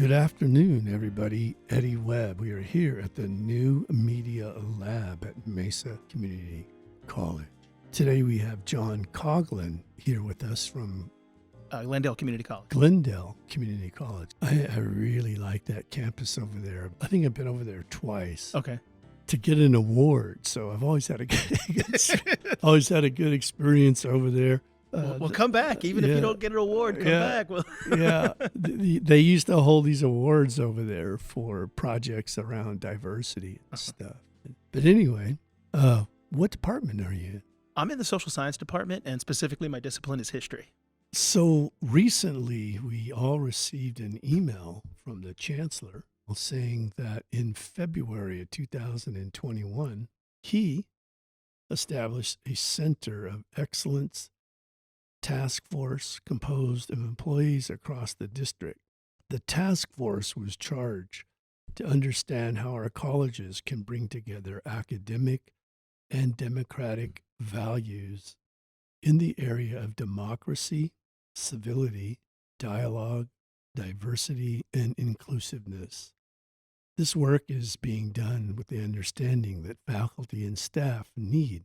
Good afternoon, everybody. Eddie Webb. We are here at the New Media Lab at Mesa Community College. Today we have John Coughlin here with us from Glendale Community College. Glendale Community College. I really like that campus over there. I think I've been over there twice. Okay. To get an award, so I've always had a good experience over there. Well, come back. Even if you don't get an award, come back. Well, They used to hold these awards over there for projects around diversity and stuff. But anyway, what department are you in? I'm in the social science department, and specifically my discipline is history. So recently, we all received an email from the Chancellor saying that in February of 2021, he established a Center of Excellence task force composed of employees across the district. The task force was charged to understand how our colleges can bring together academic and democratic values in the area of democracy, civility, dialogue, diversity, and inclusiveness. This work is being done with the understanding that faculty and staff need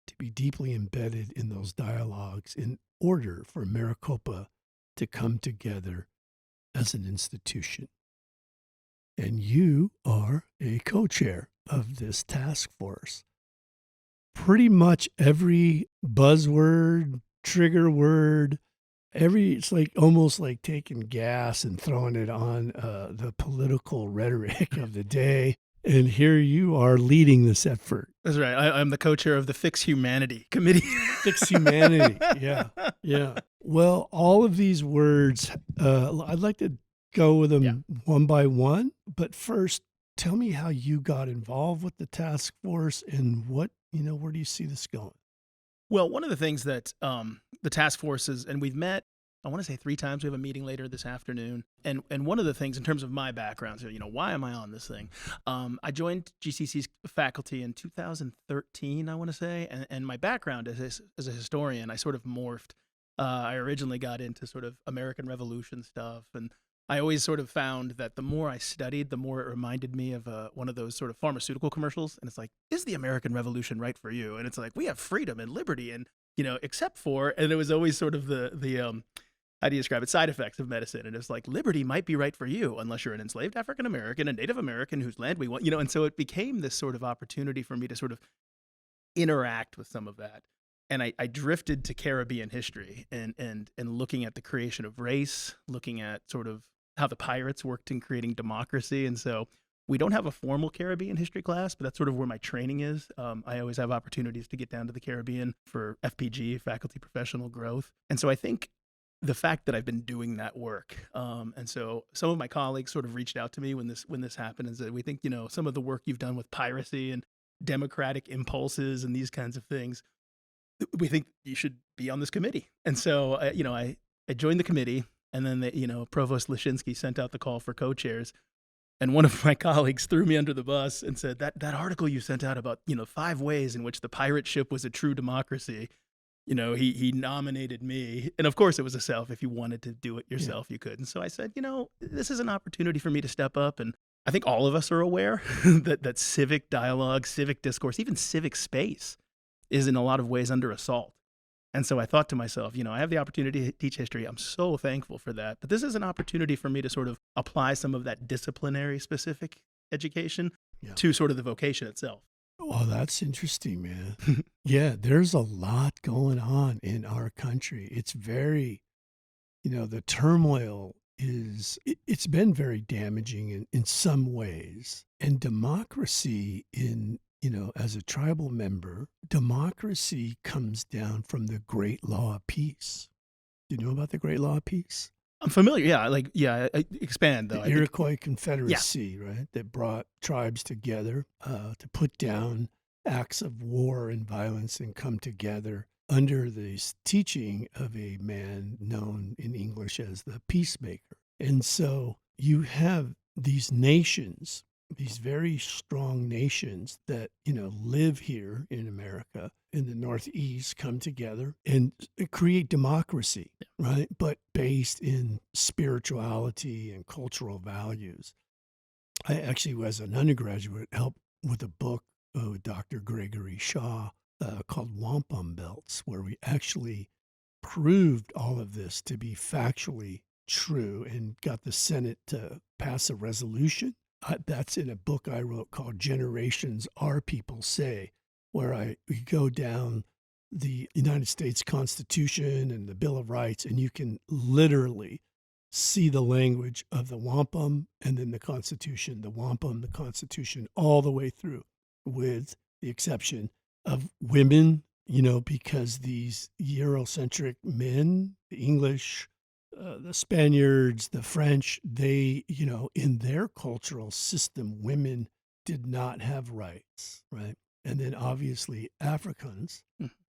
to be deeply embedded in those dialogues in order for Maricopa to come together as an institution. And you are a co-chair of this task force. Pretty much every buzzword, trigger word, it's like almost like taking gas and throwing it on the political rhetoric of the day. And here you are leading this effort. That's right. I'm the co-chair of the Fix Humanity Committee. Fix Humanity. Yeah. Well, all of these words, I'd like to go with them one by one. But first, tell me how you got involved with the task force and where do you see this going? Well, one of the things that the task force is, and we've met, I want to say 3 times. We have a meeting later this afternoon. And one of the things in terms of my background, so, why am I on this thing? I joined GCC's faculty in 2013, I want to say. And my background as a historian, I sort of morphed. I originally got into sort of American Revolution stuff. And I always sort of found that the more I studied, the more it reminded me of one of those sort of pharmaceutical commercials. And it's like, is the American Revolution right for you? And it's like, we have freedom and liberty and, except for, and it was always sort of the how do you describe it? Side effects of medicine. And it's like, liberty might be right for you unless you're an enslaved African-American, a Native American whose land we want, and so it became this sort of opportunity for me to sort of interact with some of that. And I drifted to Caribbean history and looking at the creation of race, looking at sort of how the pirates worked in creating democracy. And so we don't have a formal Caribbean history class, but that's sort of where my training is. I always have opportunities to get down to the Caribbean for FPG, faculty professional growth. And so I think the fact that I've been doing that work, and so some of my colleagues sort of reached out to me when this happened and said, we think, some of the work you've done with piracy and democratic impulses and these kinds of things, we think you should be on this committee. And so, I joined the committee, and then, Provost Lashinsky sent out the call for co-chairs. And one of my colleagues threw me under the bus and said, that article you sent out about, 5 ways in which the pirate ship was a true democracy, he nominated me. And of course it was a self. If you wanted to do it yourself, you could. And so I said, this is an opportunity for me to step up. And I think all of us are aware that civic dialogue, civic discourse, even civic space is in a lot of ways under assault. And so I thought to myself, I have the opportunity to teach history. I'm so thankful for that. But this is an opportunity for me to sort of apply some of that disciplinary specific education to sort of the vocation itself. Oh, that's interesting, man. Yeah, there's a lot going on in our country. It's very, the turmoil it's been very damaging in some ways. And democracy as a tribal member, democracy comes down from the Great Law of Peace. Do you know about the Great Law of Peace? I'm familiar. Yeah. Expand though. The Iroquois Confederacy, right? That brought tribes together to put down acts of war and violence and come together under the teaching of a man known in English as the peacemaker. And so you have these nations these very strong nations that, live here in America in the Northeast come together and create democracy, right? But based in spirituality and cultural values. I actually, as an undergraduate, helped with a book with Dr. Gregory Shaw called Wampum Belts, where we actually proved all of this to be factually true and got the Senate to pass a resolution. That's in a book I wrote called Generations Our People Say, where we go down the United States Constitution and the Bill of Rights, and you can literally see the language of the wampum and then the Constitution, the wampum, the Constitution, all the way through, with the exception of women, because these Eurocentric men, the English, the Spaniards, the French, they, in their cultural system, women did not have rights, right? And then obviously Africans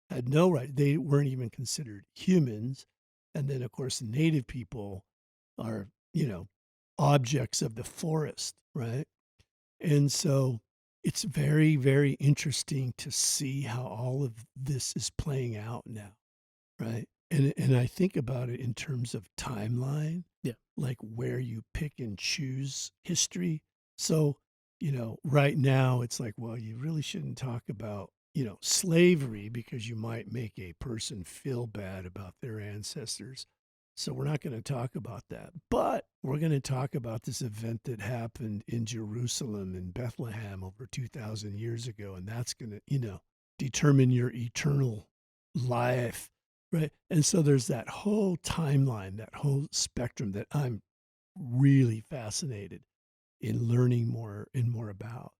had no right. They weren't even considered humans. And then, of course, Native people are, objects of the forest, right? And so it's very, very interesting to see how all of this is playing out now, right? And I think about it in terms of timeline, Yeah. like where you pick and choose history. So, right now it's like, well, you really shouldn't talk about, slavery because you might make a person feel bad about their ancestors. So we're not going to talk about that. But we're going to talk about this event that happened in Jerusalem and Bethlehem over 2,000 years ago. And that's going to, determine your eternal life, right? And so there's that whole timeline, that whole spectrum that I'm really fascinated in learning more and more about.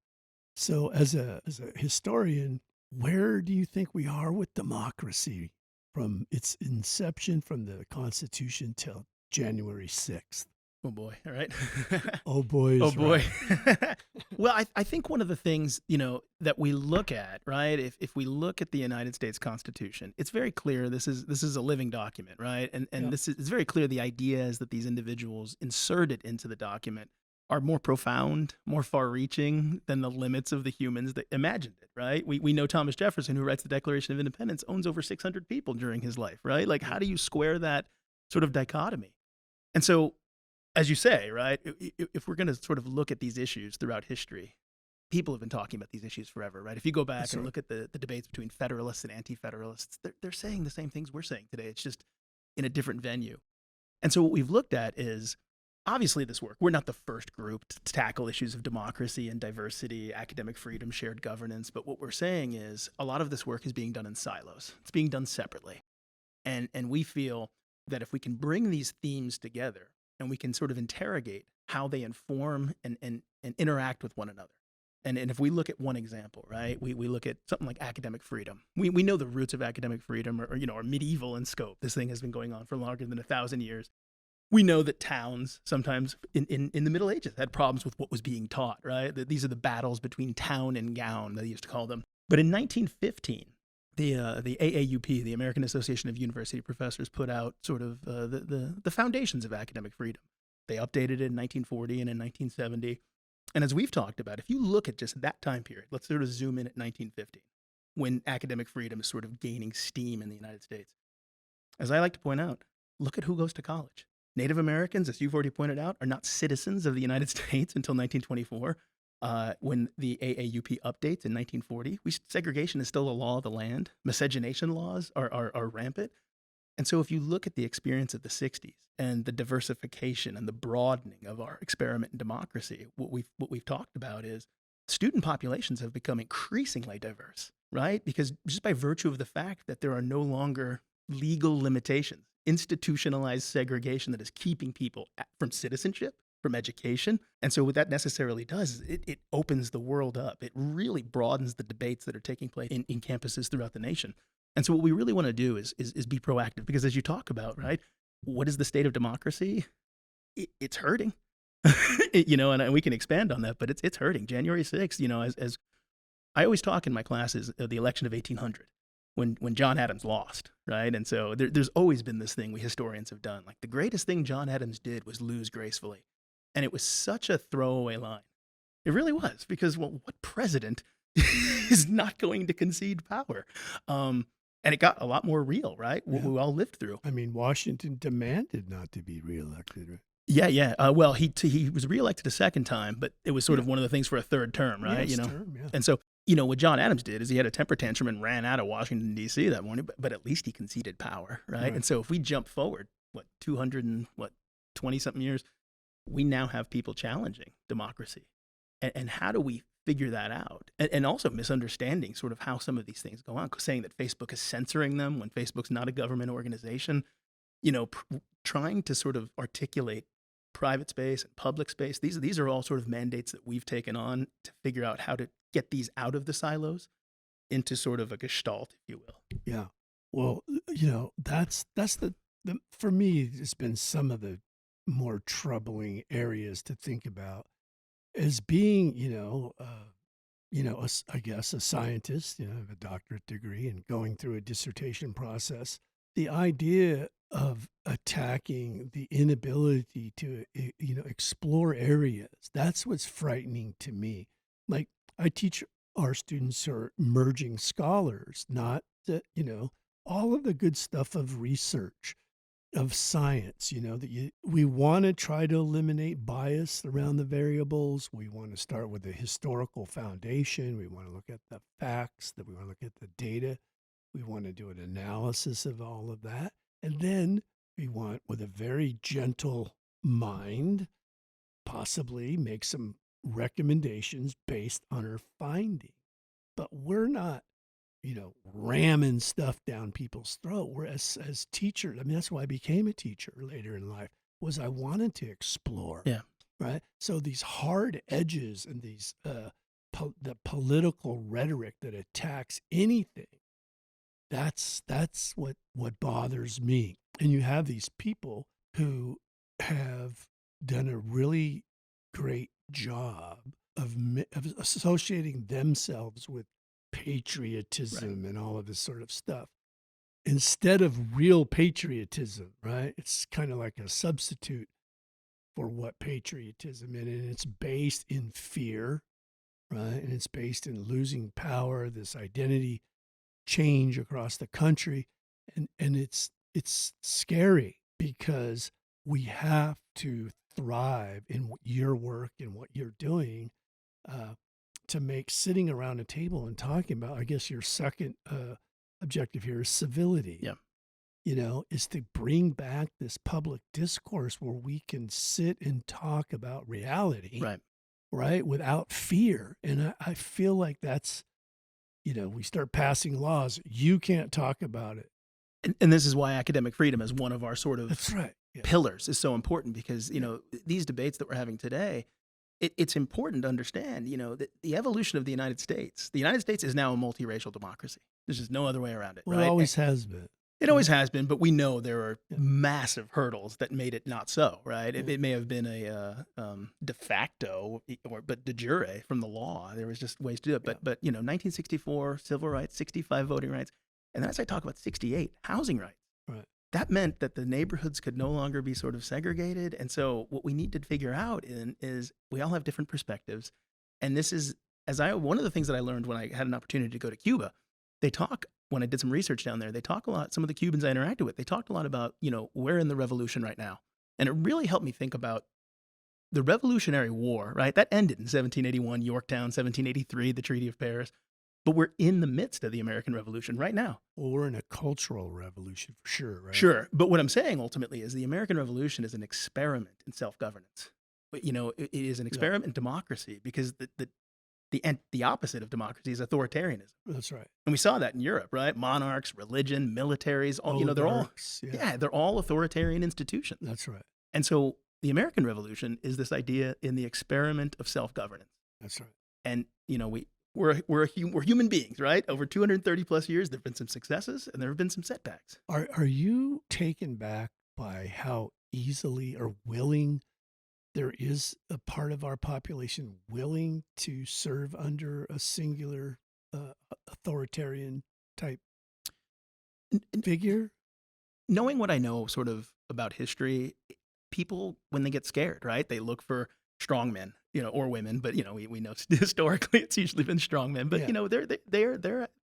So as a historian, where do you think we are with democracy from its inception, from the Constitution till January 6th? Oh boy. All right. Oh boy. Oh boy. Right. Well, I think one of the things, that we look at, right? If we look at the United States Constitution, it's very clear this is a living document, right? And Yeah. it's very clear the ideas that these individuals inserted into the document are more profound, more far-reaching than the limits of the humans that imagined it, right? We know Thomas Jefferson, who writes the Declaration of Independence, owns over 600 people during his life, right? Like, how do you square that sort of dichotomy? And so, as you say, right, if we're going to sort of look at these issues throughout history, people have been talking about these issues forever, right? If you go back and look at the debates between Federalists and Anti-Federalists, they're saying the same things we're saying today. It's just in a different venue. And so what we've looked at is, obviously, this work. We're not the first group to tackle issues of democracy and diversity, academic freedom, shared governance. But what we're saying is a lot of this work is being done in silos. It's being done separately. And we feel that if we can bring these themes together and we can sort of interrogate how they inform and interact with one another. And if we look at one example, right, we look at something like academic freedom. We know the roots of academic freedom are medieval in scope. This thing has been going on for longer than 1,000 years. We know that towns sometimes in the Middle Ages had problems with what was being taught, right? That these are the battles between town and gown, they used to call them. But in 1915, the AAUP, the American Association of University Professors, put out sort of the foundations of academic freedom. They updated it in 1940 and in 1970. And as we've talked about, if you look at just that time period, let's sort of zoom in at 1915, when academic freedom is sort of gaining steam in the United States. As I like to point out, look at who goes to college. Native Americans, as you've already pointed out, are not citizens of the United States until 1924. When the AAUP updates in 1940, segregation is still a law of the land. Miscegenation laws are rampant. And so if you look at the experience of the 60s and the diversification and the broadening of our experiment in democracy, what we've talked about is student populations have become increasingly diverse, right? Because just by virtue of the fact that there are no longer legal limitations, institutionalized segregation that is keeping people from citizenship, from education. And so what that necessarily does is it opens the world up. It really broadens the debates that are taking place in campuses throughout the nation. And so what we really want to do is be proactive, because as you talk about, right, what is the state of democracy? It's hurting, and we can expand on that, but it's hurting. January 6th, as I always talk in my classes, the election of 1800. When John Adams lost, right? And so there's always been this thing we historians have done. Like, the greatest thing John Adams did was lose gracefully. And it was such a throwaway line. It really was because, well, what president is not going to concede power? And it got a lot more real, right? What Yeah. we all lived through. I mean, Washington demanded not to be reelected. Right? Yeah, yeah. Well, he was reelected a second time, but it was sort Yeah. of one of the things for a third term, right? Yes, term, yeah. And so, what John Adams did is he had a temper tantrum and ran out of Washington D.C. that morning, but at least he conceded power, right? Right. And so if we jump forward, 200 and 20 something years, we now have people challenging democracy. And how do we figure that out? And also misunderstanding sort of how some of these things go on, saying that Facebook is censoring them when Facebook's not a government organization, trying to sort of articulate private space and public space. These are all sort of mandates that we've taken on to figure out how to get these out of the silos into sort of a gestalt, if you will. Yeah. Well, that's the for me, it's been some of the more troubling areas to think about as being, I guess a scientist, have a doctorate degree and going through a dissertation process. The idea of attacking the inability to, explore areas, that's what's frightening to me. Like I teach our students who are emerging scholars, not the, all of the good stuff of research, of science, we want to try to eliminate bias around the variables. We want to start with a historical foundation. We want to look at the facts, that we want to look at the data. We want to do an analysis of all of that. And then we want, with a very gentle mind, possibly make some recommendations based on our finding. But we're not, ramming stuff down people's throat. Whereas as teachers, I mean, that's why I became a teacher later in life, was I wanted to explore. Yeah. Right. So these hard edges and these, the political rhetoric that attacks anything, that's what bothers me. And you have these people who have done a really great job of associating themselves with patriotism and all of this sort of stuff instead of real patriotism, right? It's kind of like a substitute for what patriotism is, and it's based in fear, right? And it's based in losing power, this identity change across the country, and it's scary because we have to thrive in your work and what you're doing, to make sitting around a table and talking about, I guess your second objective here is civility. Yeah. Is to bring back this public discourse where we can sit and talk about reality, right, without fear. And I feel like that's, we start passing laws, you can't talk about it. And this is why academic freedom as one of our sort of That's right. pillars is so important because, these debates that we're having today, it's important to understand, that the evolution of the United States is now a multiracial democracy. There's just no other way around it. Well, right? It always has been. It always has been, but we know there are massive hurdles that made it not so, right? It may have been a de facto, but de jure from the law. There was just ways to do it. But 1964, civil rights, 65 voting rights. And then as I talk about 68, housing rights. Right. That meant that the neighborhoods could no longer be sort of segregated. And so what we need to figure out is we all have different perspectives. And this is, one of the things that I learned when I had an opportunity to go to Cuba, when I did some research down there, they talk a lot, some of the Cubans I interacted with, they talked a lot about, we're in the revolution right now. And it really helped me think about the Revolutionary War, right? That ended in 1781, Yorktown, 1783, the Treaty of Paris. But we're in the midst of the American Revolution right now. Well, we're in a cultural revolution for sure, right? Sure. But what I'm saying ultimately is the American Revolution is an experiment in self-governance. It is an experiment in democracy because the opposite of democracy is authoritarianism. That's right. And we saw that in Europe, right? Monarchs, religion, militaries, they're all authoritarian institutions. That's right. And so the American Revolution is this idea in the experiment of self-governance. That's right. And we're human beings, right? Over 230 plus years, there've been some successes and there have been some setbacks. Are you taken back by how easily or willing there is a part of our population willing to serve under a singular authoritarian type figure? Knowing what I know sort of about history, people, when they get scared, right, they look for strong men or women, but we know historically it's usually been strong men. But Yeah.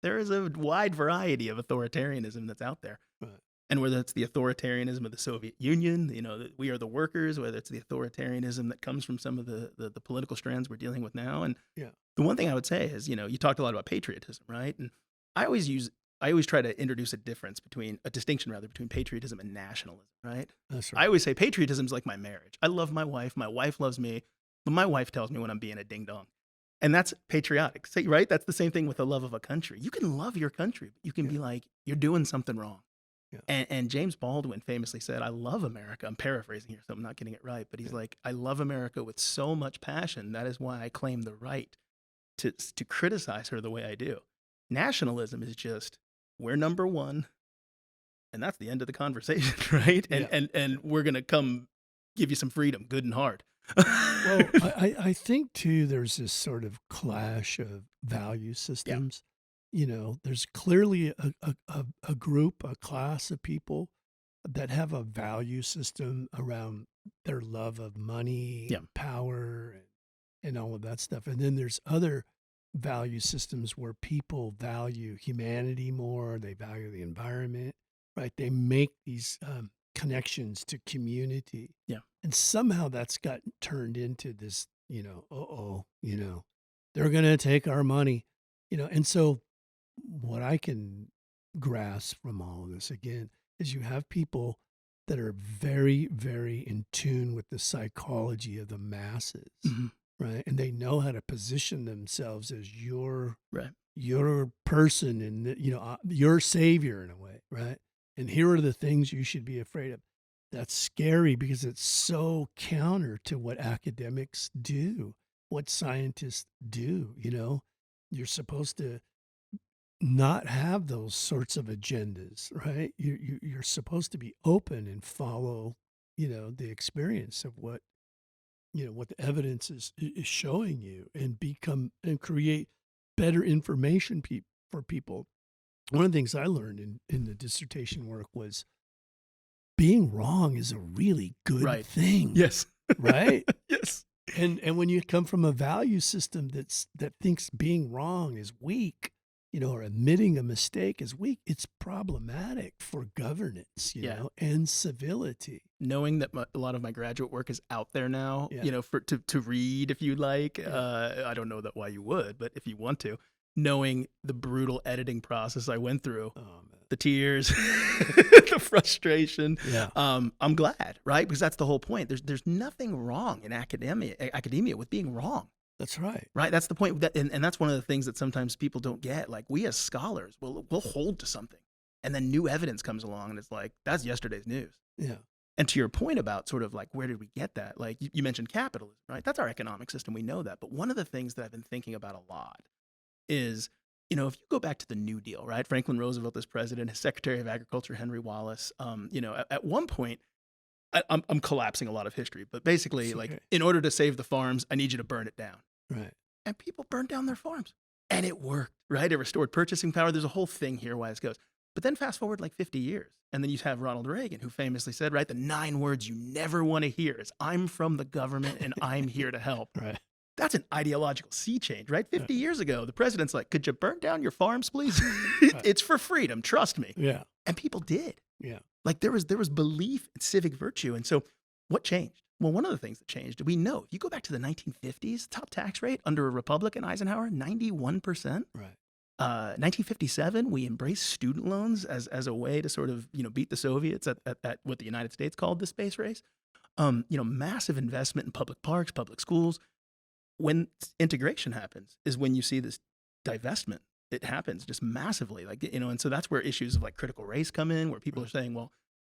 there is a wide variety of authoritarianism that's out there. Right. And whether it's the authoritarianism of the Soviet Union, that we are the workers, whether it's the authoritarianism that comes from some of the political strands we're dealing with now. And Yeah. the one thing I would say is, you talked a lot about patriotism, right? And I always try to introduce a distinction between patriotism and nationalism, right? That's I right. always say patriotism is like my marriage. I love my wife loves me, but my wife tells me when I'm being a ding dong. And that's patriotic, right? That's the same thing with the love of a country. You can love your country, but you can be like, you're doing something wrong. Yeah. And James Baldwin famously said, I love America. I'm paraphrasing here, so I'm not getting it right. But he's like, I love America with so much passion. That is why I claim the right to criticize her the way I do. Nationalism is just, we're number one, and that's the end of the conversation, right? And we're going to come give you some freedom, good and hard. Well, I think too, there's this sort of clash of value systems. There's clearly a group, a class of people that have a value system around their love of money, and power, and all of that stuff. And then there's other value systems where people value humanity more, they value the environment, right? They make these connections to community. Yeah. And somehow that's gotten turned into this, they're going to take our money, and so what I can grasp from all of this again is you have people that are very, very in tune with the psychology of the masses, right? And they know how to position themselves as your person and your savior in a way, right? And here are the things you should be afraid of. That's scary because it's so counter to what academics do, what scientists do. You're supposed to not have those sorts of agendas, right? You're supposed to be open and follow, the experience of what the evidence is showing you, and create better information for people. One of the things I learned in the dissertation work was being wrong is a really good thing. Yes. Right? Yes. And when you come from a value system that thinks being wrong is weak, or admitting a mistake is weak, it's problematic for governance, and civility. Knowing that a lot of my graduate work is out there now, to read if you'd like. I don't know why you would, but if you want to, knowing the brutal editing process I went through, the tears, the frustration. Yeah. I'm glad, right? Because that's the whole point. There's nothing wrong in academia with being wrong. That's right. Right. That's the point. And that's one of the things that sometimes people don't get. Like, we as scholars, we'll hold to something, and then new evidence comes along, and it's like, that's yesterday's news. Yeah. And to your point about sort of like, where did we get that? Like, you mentioned capitalism, right? That's our economic system. We know that. But one of the things that I've been thinking about a lot is, if you go back to the New Deal, right? Franklin Roosevelt as president, his Secretary of Agriculture, Henry Wallace, at one point, I'm collapsing a lot of history, but basically, in order to save the farms, I need you to burn it down. Right. And people burned down their farms, and it worked, right? It restored purchasing power. There's a whole thing here why this goes. But then fast forward like 50 years, and then you have Ronald Reagan, who famously said, right, the 9 words you never want to hear is, I'm from the government and I'm here to help. Right. That's an ideological sea change, right? 50 years ago, the president's like, could you burn down your farms, please? It's for freedom, trust me. Yeah. And people did. Yeah. Like, there was belief in civic virtue. And so what changed? Well, one of the things that changed, we know, if you go back to the 1950s, top tax rate under a Republican Eisenhower, 91%. Right. 1957, we embraced student loans as a way to sort of, beat the Soviets at what the United States called the space race. Massive investment in public parks, public schools. When integration happens is when you see this divestment. It happens just massively, and so that's where issues of like critical race come in, where people are saying, well,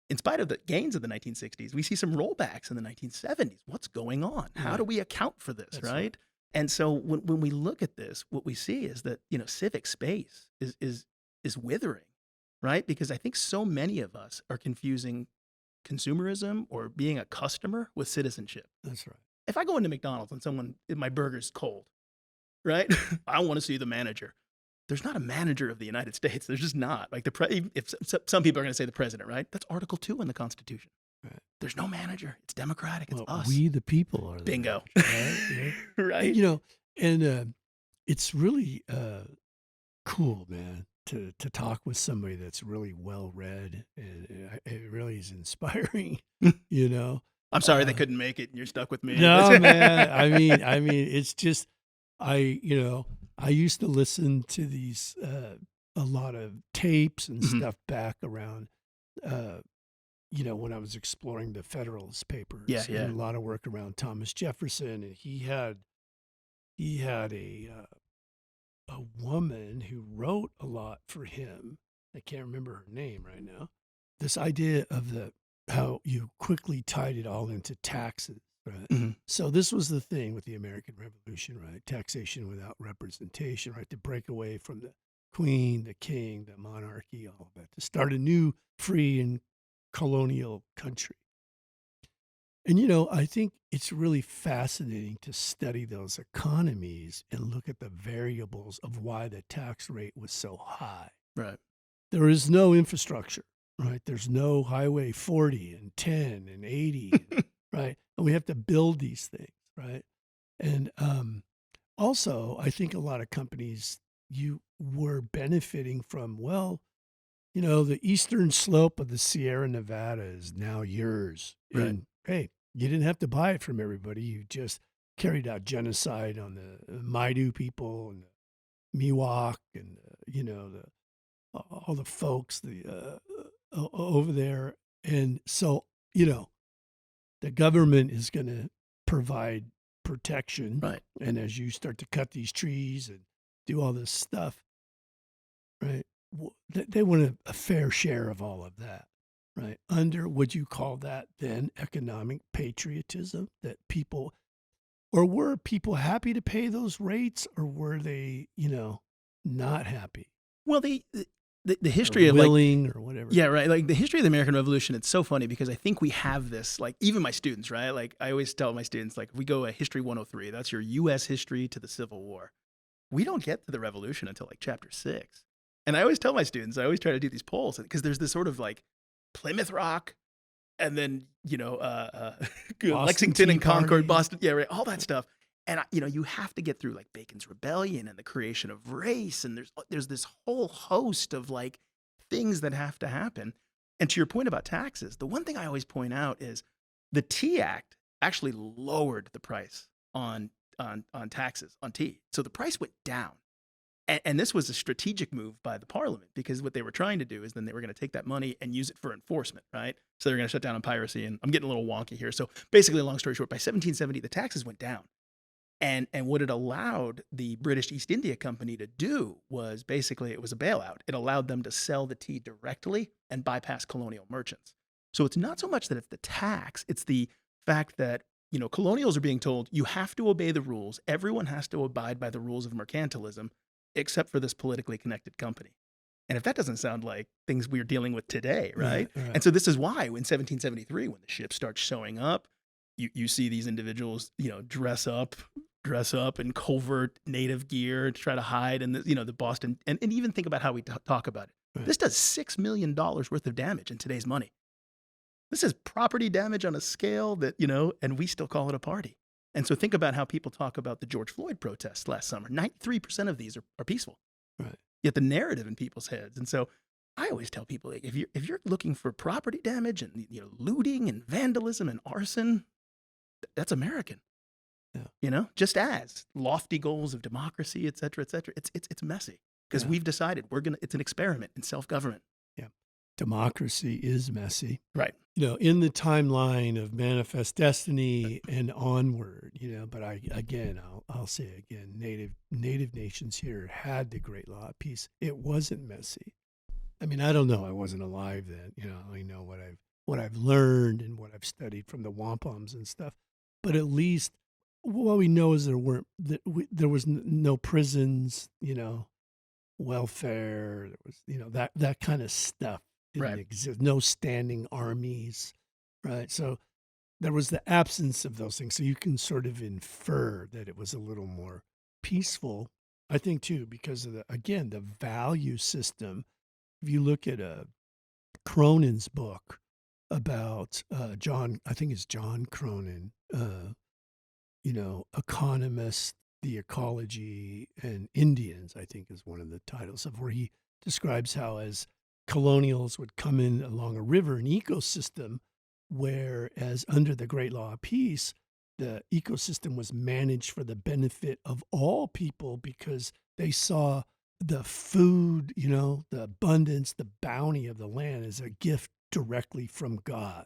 in spite of the gains of the 1960s, we see some rollbacks in the 1970s. What's going on? How do we account for this, That's right? And so when we look at this, what we see is that, civic space is withering, right? Because I think so many of us are confusing consumerism or being a customer with citizenship. That's right. If I go into McDonald's and my burger's cold, right? I want to see the manager. There's not a manager of the United States. There's just not. Like, if some people are going to say the president, right? That's Article 2 in the Constitution. Right. There's no manager. It's democratic. It's Well, us. we the people are the Bingo. manager, right? Yeah. Right. And it's really cool, man, to talk with somebody that's really well read, and it really is inspiring, you know. I'm sorry they Uh, couldn't make it and you're stuck with me. no, man. I mean, it's just I used to listen to these a lot of tapes and Mhm. stuff back around uh, when I was exploring the Federalist Yeah, Papers, yeah. and a lot of work around Thomas Jefferson, and he had a woman who wrote a lot for him. I can't remember her name right now. This idea of how you quickly tied it all into taxes, right? Mhm. So this was the thing with the American Revolution, right? Taxation without representation, right? To break away from the queen, the king, the monarchy, all of that, to start a new free and colonial country. And I think it's really fascinating to study those economies and look at the variables of why the tax rate was so high. Right. There is no infrastructure, right? There's no Highway 40 and 10 and 80, right? And we have to build these things, right? And also, I think a lot of companies you were benefiting from, the eastern slope of the Sierra Nevada is now yours. Right. And hey, you didn't have to buy it from everybody. You just carried out genocide on the Maidu people and the Miwok and, all the folks over there. And so, the government is going to provide protection. Right. And as you start to cut these trees and do all this stuff, right? They want a fair share of all of that, right? Under, would you call that then economic patriotism? That people, or were people happy to pay those rates, or were they, not happy Well, the or history of like willing or whatever? yeah, right. Like the history of the American Revolution, it's so funny because I think we have this, like even my students, right? Like I always tell my students, like if we go a history 103, that's your US history to the Civil War. We don't get to the revolution until like chapter 6. And I always tell my students, I always try to do these polls because there's this sort of like Plymouth Rock and then, Lexington Tea and Concord, Party. Boston, yeah, right, all that stuff. And you have to get through like Bacon's Rebellion and the creation of race, and there's this whole host of like things that have to happen. And to your point about taxes, the one thing I always point out is the Tea Act actually lowered the price on taxes on tea, so the price went down. And this was a strategic move by the parliament because what they were trying to do is then they were going to take that money and use it for enforcement, right? So they're going to shut down on piracy. And I'm getting a little wonky here. So basically, long story short, by 1770, the taxes went down. And what it allowed the British East India Company to do was basically it was a bailout. It allowed them to sell the tea directly and bypass colonial merchants. So it's not so much that it's the tax, it's the fact that colonials are being told you have to obey the rules. Everyone has to abide by the rules of mercantilism, except for this politically connected company. And if that doesn't sound like things we're dealing with today, right? Right. And so this is why in 1773, when the ships start showing up, you see these individuals, dress up in covert native gear to try to hide, and the Boston, and even think about how we talk about it. Right. This does $6 million worth of damage in today's money. This is property damage on a scale that, and we still call it a party. And so think about how people talk about the George Floyd protests last summer. 93% of these are peaceful. Right. Yet the narrative in people's heads. And so I always tell people, like, if you're looking for property damage and looting and vandalism and arson, that's American. Yeah. Just as lofty goals of democracy, et cetera, it's messy because we've decided it's an experiment in self-government. Yeah. Democracy is messy. Right. In the timeline of Manifest Destiny and onward, but I'll say again, native nations here had the great law of peace. It wasn't messy. I mean, I don't know. I wasn't alive then. I know what I've learned and what I've studied from the wampums and stuff. But at least what we know is there was no prisons, welfare. There was, that kind of stuff didn't exist. No standing armies, right? So there was the absence of those things. So you can sort of infer that it was a little more peaceful, I think, too, because of the value system. If you look at Cronin's book, about John, I think it's John Cronin, economist, the ecology, and Indians, I think is one of the titles of where he describes how as colonials would come in along a river, an ecosystem, whereas under the Great Law of Peace, the ecosystem was managed for the benefit of all people because they saw the food, the abundance, the bounty of the land as a gift directly from God,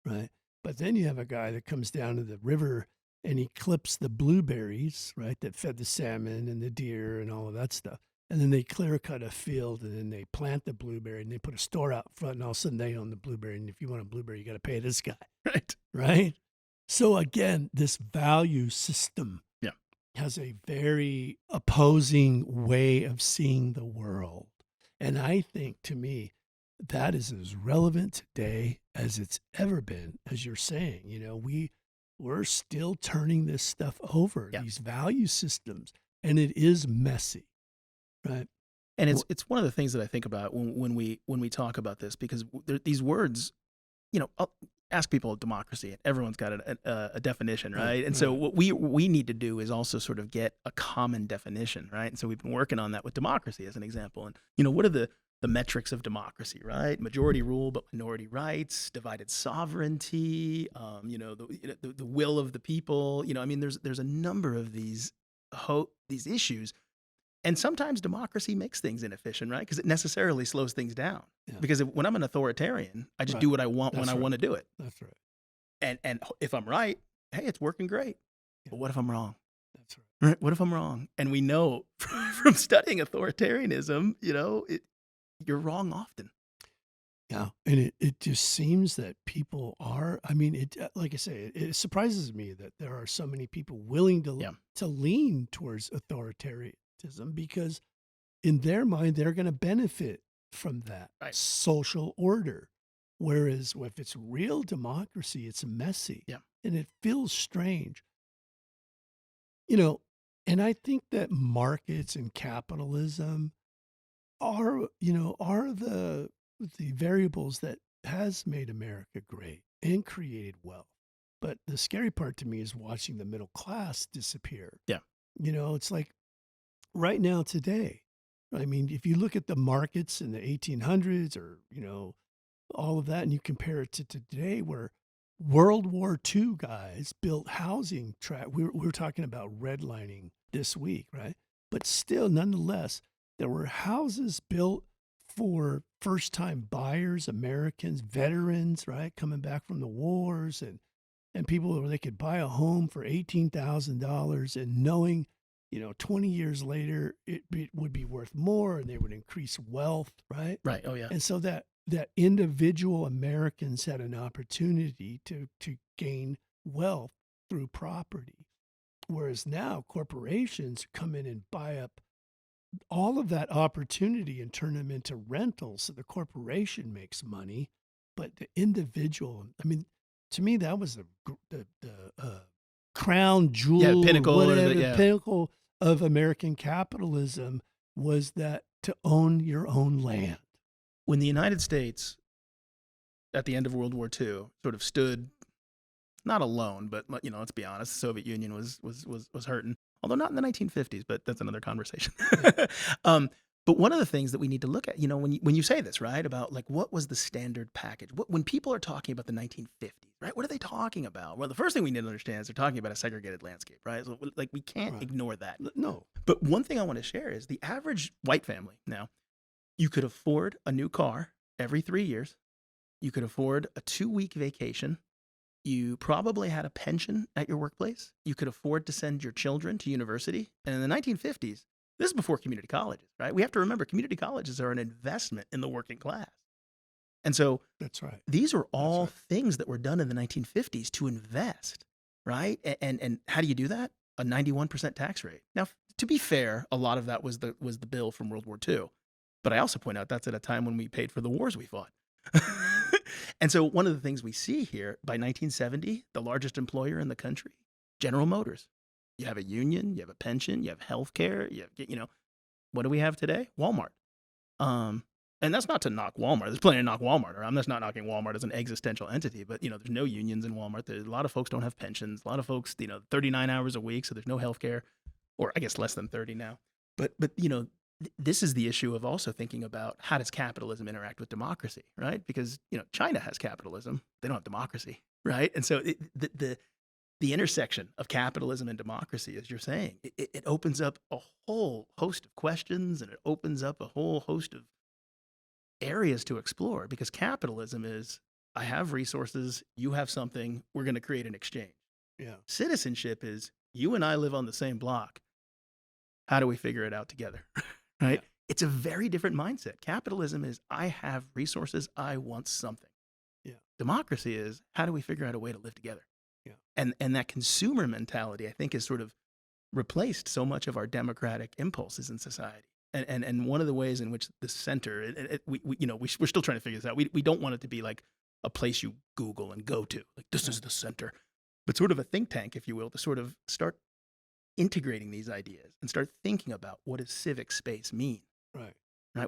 right? But then you have a guy that comes down to the river and he clips the blueberries, right, that fed the salmon and the deer and all of that stuff. And then they clear cut a field and then they plant the blueberry and they put a store out front and all of a sudden they own the blueberry. And if you want a blueberry, you got to pay this guy. Right. Right. So again, this value system Yeah. has a very opposing way of seeing the world. And I think to me, that is as relevant today as it's ever been, as you're saying. We're still turning this stuff over, Yeah. these value systems, and it is messy, right? And it's one of the things that I think about when we talk about this, because these words, I'll ask people democracy, and everyone's got a definition, right? And so what we need to do is also sort of get a common definition, right? And so we've been working on that with democracy as an example. And what are the metrics of democracy, right? Majority rule, but minority rights, divided sovereignty, the will of the people. There's a number of these issues. And sometimes democracy makes things inefficient, right? Because it necessarily slows things down. Yeah. Because when I'm an authoritarian, I just do what I want when I want to do it. That's right. And if I'm right, hey, it's working great. Yeah. But what if I'm wrong? That's right. Right? What if I'm wrong? And we know from studying authoritarianism, you're wrong often. Yeah, and it just seems that people are. Like I say, it surprises me that there are so many people willing to lean towards authoritarianism because, in their mind, they're going to benefit from that social order. Whereas if it's real democracy, it's messy, and it feels strange. And I think that markets and capitalism are the variables that has made America great and created wealth. But the scary part to me is watching the middle class disappear. Yeah. It's like right now today. If you look at the markets in the 1800s or, all of that, and you compare it to today where World War II guys built housing we were talking about redlining this week, right? But still, nonetheless, there were houses built for first-time buyers, Americans, veterans, right, coming back from the wars, and people where they could buy a home for $18,000 and knowing, 20 years later it would be worth more and they would increase wealth, right? Right. Oh, yeah. And so that individual Americans had an opportunity to gain wealth through property, whereas now corporations come in and buy up all of that opportunity and turn them into rentals. So the corporation makes money, but the individual, to me, that was the crown jewel, pinnacle, the pinnacle of American capitalism was that to own your own land. When the United States, at the end of World War II, sort of stood not alone, but let's be honest, the Soviet Union was hurting. Although not in the 1950s, but that's another conversation. But one of the things that we need to look at, when you say this, right, about like what was the standard package? When people are talking about the 1950s, right, what are they talking about? Well, the first thing we need to understand is they're talking about a segregated landscape, right? So like we can't ignore that. No. But one thing I want to share is the average white family now, you could afford a new car every 3 years. You could afford a 2-week vacation. You probably had a pension at your workplace. You could afford to send your children to university. And in the 1950s, this is before community colleges, right? We have to remember community colleges are an investment in the working class. And so that's right. These are all things that were done in the 1950s to invest, right? And how do you do that? A 91% tax rate. Now, to be fair, a lot of that was the bill from World War II. But I also point out that's at a time when we paid for the wars we fought. And so one of the things we see here, by 1970, the largest employer in the country, General Motors. You have a union, you have a pension, you have health care, what do we have today? Walmart. And that's not to knock Walmart. There's plenty to knock Walmart. Or I'm just not knocking Walmart as an existential entity, but there's no unions in Walmart. There's a lot of folks don't have pensions. A lot of folks, 39 hours a week, so there's no health care, or I guess less than 30 now. But this is the issue of also thinking about how does capitalism interact with democracy, right? Because China has capitalism, they don't have democracy, right? And so the intersection of capitalism and democracy, as you're saying, it opens up a whole host of questions, and it opens up a whole host of areas to explore, because capitalism is, I have resources, you have something, we're going to create an exchange. Yeah. Citizenship is, you and I live on the same block. How do we figure it out together? Right? Yeah. It's a very different mindset. Capitalism is, I have resources, I want something. Yeah. Democracy is, how do we figure out a way to live together? Yeah. And that consumer mentality, I think, has sort of replaced so much of our democratic impulses in society. And one of the ways in which the center, we're still trying to figure this out. We don't want it to be like a place you Google and go to, like this is the center, but sort of a think tank, if you will, to sort of start integrating these ideas and start thinking about, what does civic space mean? Right?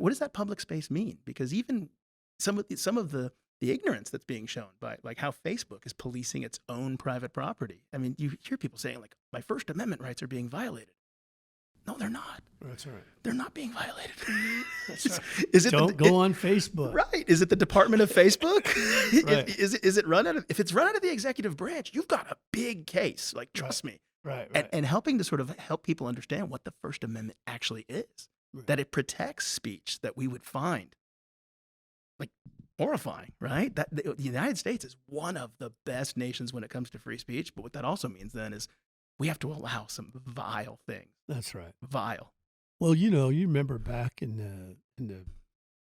What does that public space mean? Because even some of the ignorance that's being shown by like how Facebook is policing its own private property. I mean, you hear people saying like, my First Amendment rights are being violated. No, they're not. That's right. They're not being violated. That's right. Don't go on Facebook. Right. Is it the Department of Facebook? Right. Is it run out of, if it's run out of the executive branch, you've got a big case. Like, trust me. Right. And helping to sort of help people understand what the First Amendment actually is. Right. That it protects speech that we would find like horrifying, right? That the United States is one of the best nations when it comes to free speech. But what that also means then is, we have to allow some vile things. That's right. Vile. Well, you remember back in the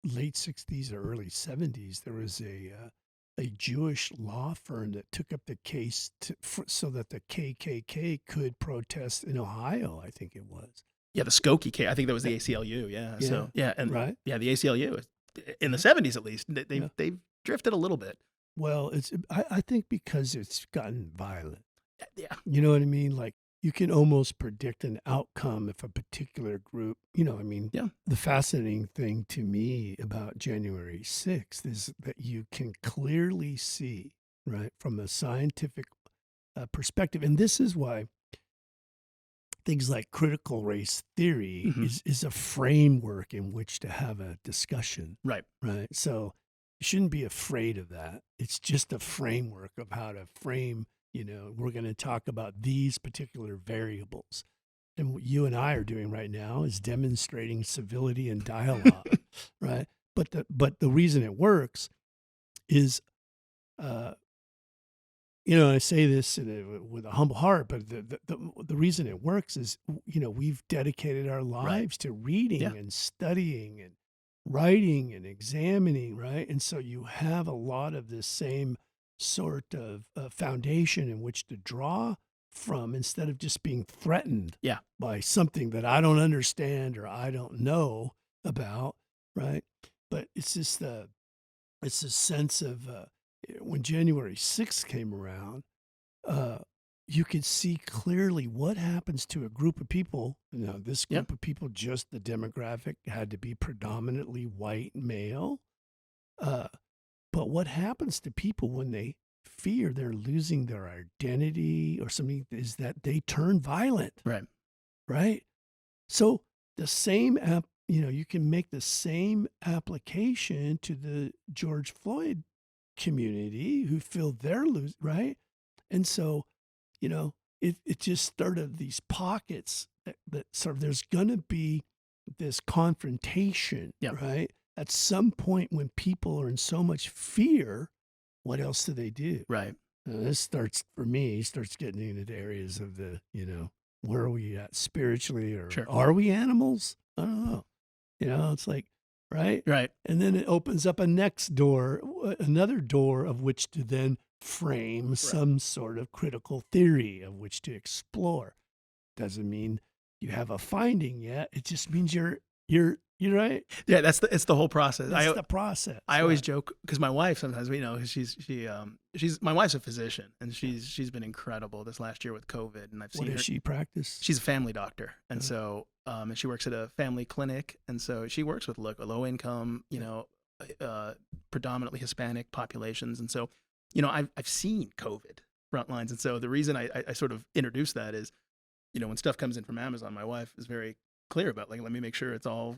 late 60s or early 70s, there was a Jewish law firm that took up the case so that the KKK could protest in Ohio, I think it was. Yeah, the Skokie case. I think that was the ACLU. Yeah. So right. Yeah, the ACLU in the 70s at least. They've drifted a little bit. Well, I think because it's gotten violent. Yeah. You know what I mean? Like, you can almost predict an outcome if a particular group, Yeah. The fascinating thing to me about January 6th is that you can clearly see, right, from a scientific perspective. And this is why things like critical race theory is a framework in which to have a discussion. Right. Right. So you shouldn't be afraid of that. It's just a framework of how to frame. We're going to talk about these particular variables. And what you and I are doing right now is demonstrating civility and dialogue, right? But the reason it works is, I say this with a humble heart, but the reason it works is, we've dedicated our lives to reading and studying and writing and examining, right? And so you have a lot of this same sort of foundation in which to draw from, instead of just being threatened by something that I don't understand or I don't know about, right? But it's just it's a sense of when January 6th came around, you could see clearly what happens to a group of people. This group of people, just the demographic had to be predominantly white male. But what happens to people when they fear they're losing their identity or something is that they turn violent. Right. So the same you can make the same application to the George Floyd community who feel they're losing, right? And so, it just started these pockets that sort of, there's going to be this confrontation, right? At some point when people are in so much fear, what else do they do? Right. This starts getting into areas of the, where are we at spiritually, or are we animals? I don't know. It's like, right? Right. And then it opens up another door of which to then frame some sort of critical theory of which to explore. Doesn't mean you have a finding yet. It just means you're You're right. Yeah, it's the whole process. That's the process. I always joke because my wife sometimes, she's my wife's a physician, and she's been incredible this last year with COVID, and I've seen What her. does she practice? She's a family doctor, and so and she works at a family clinic, and so she works with low income, predominantly Hispanic populations, and so I've seen COVID front lines, and so the reason I sort of introduced that is, when stuff comes in from Amazon, my wife is very clear about, like, let me make sure it's all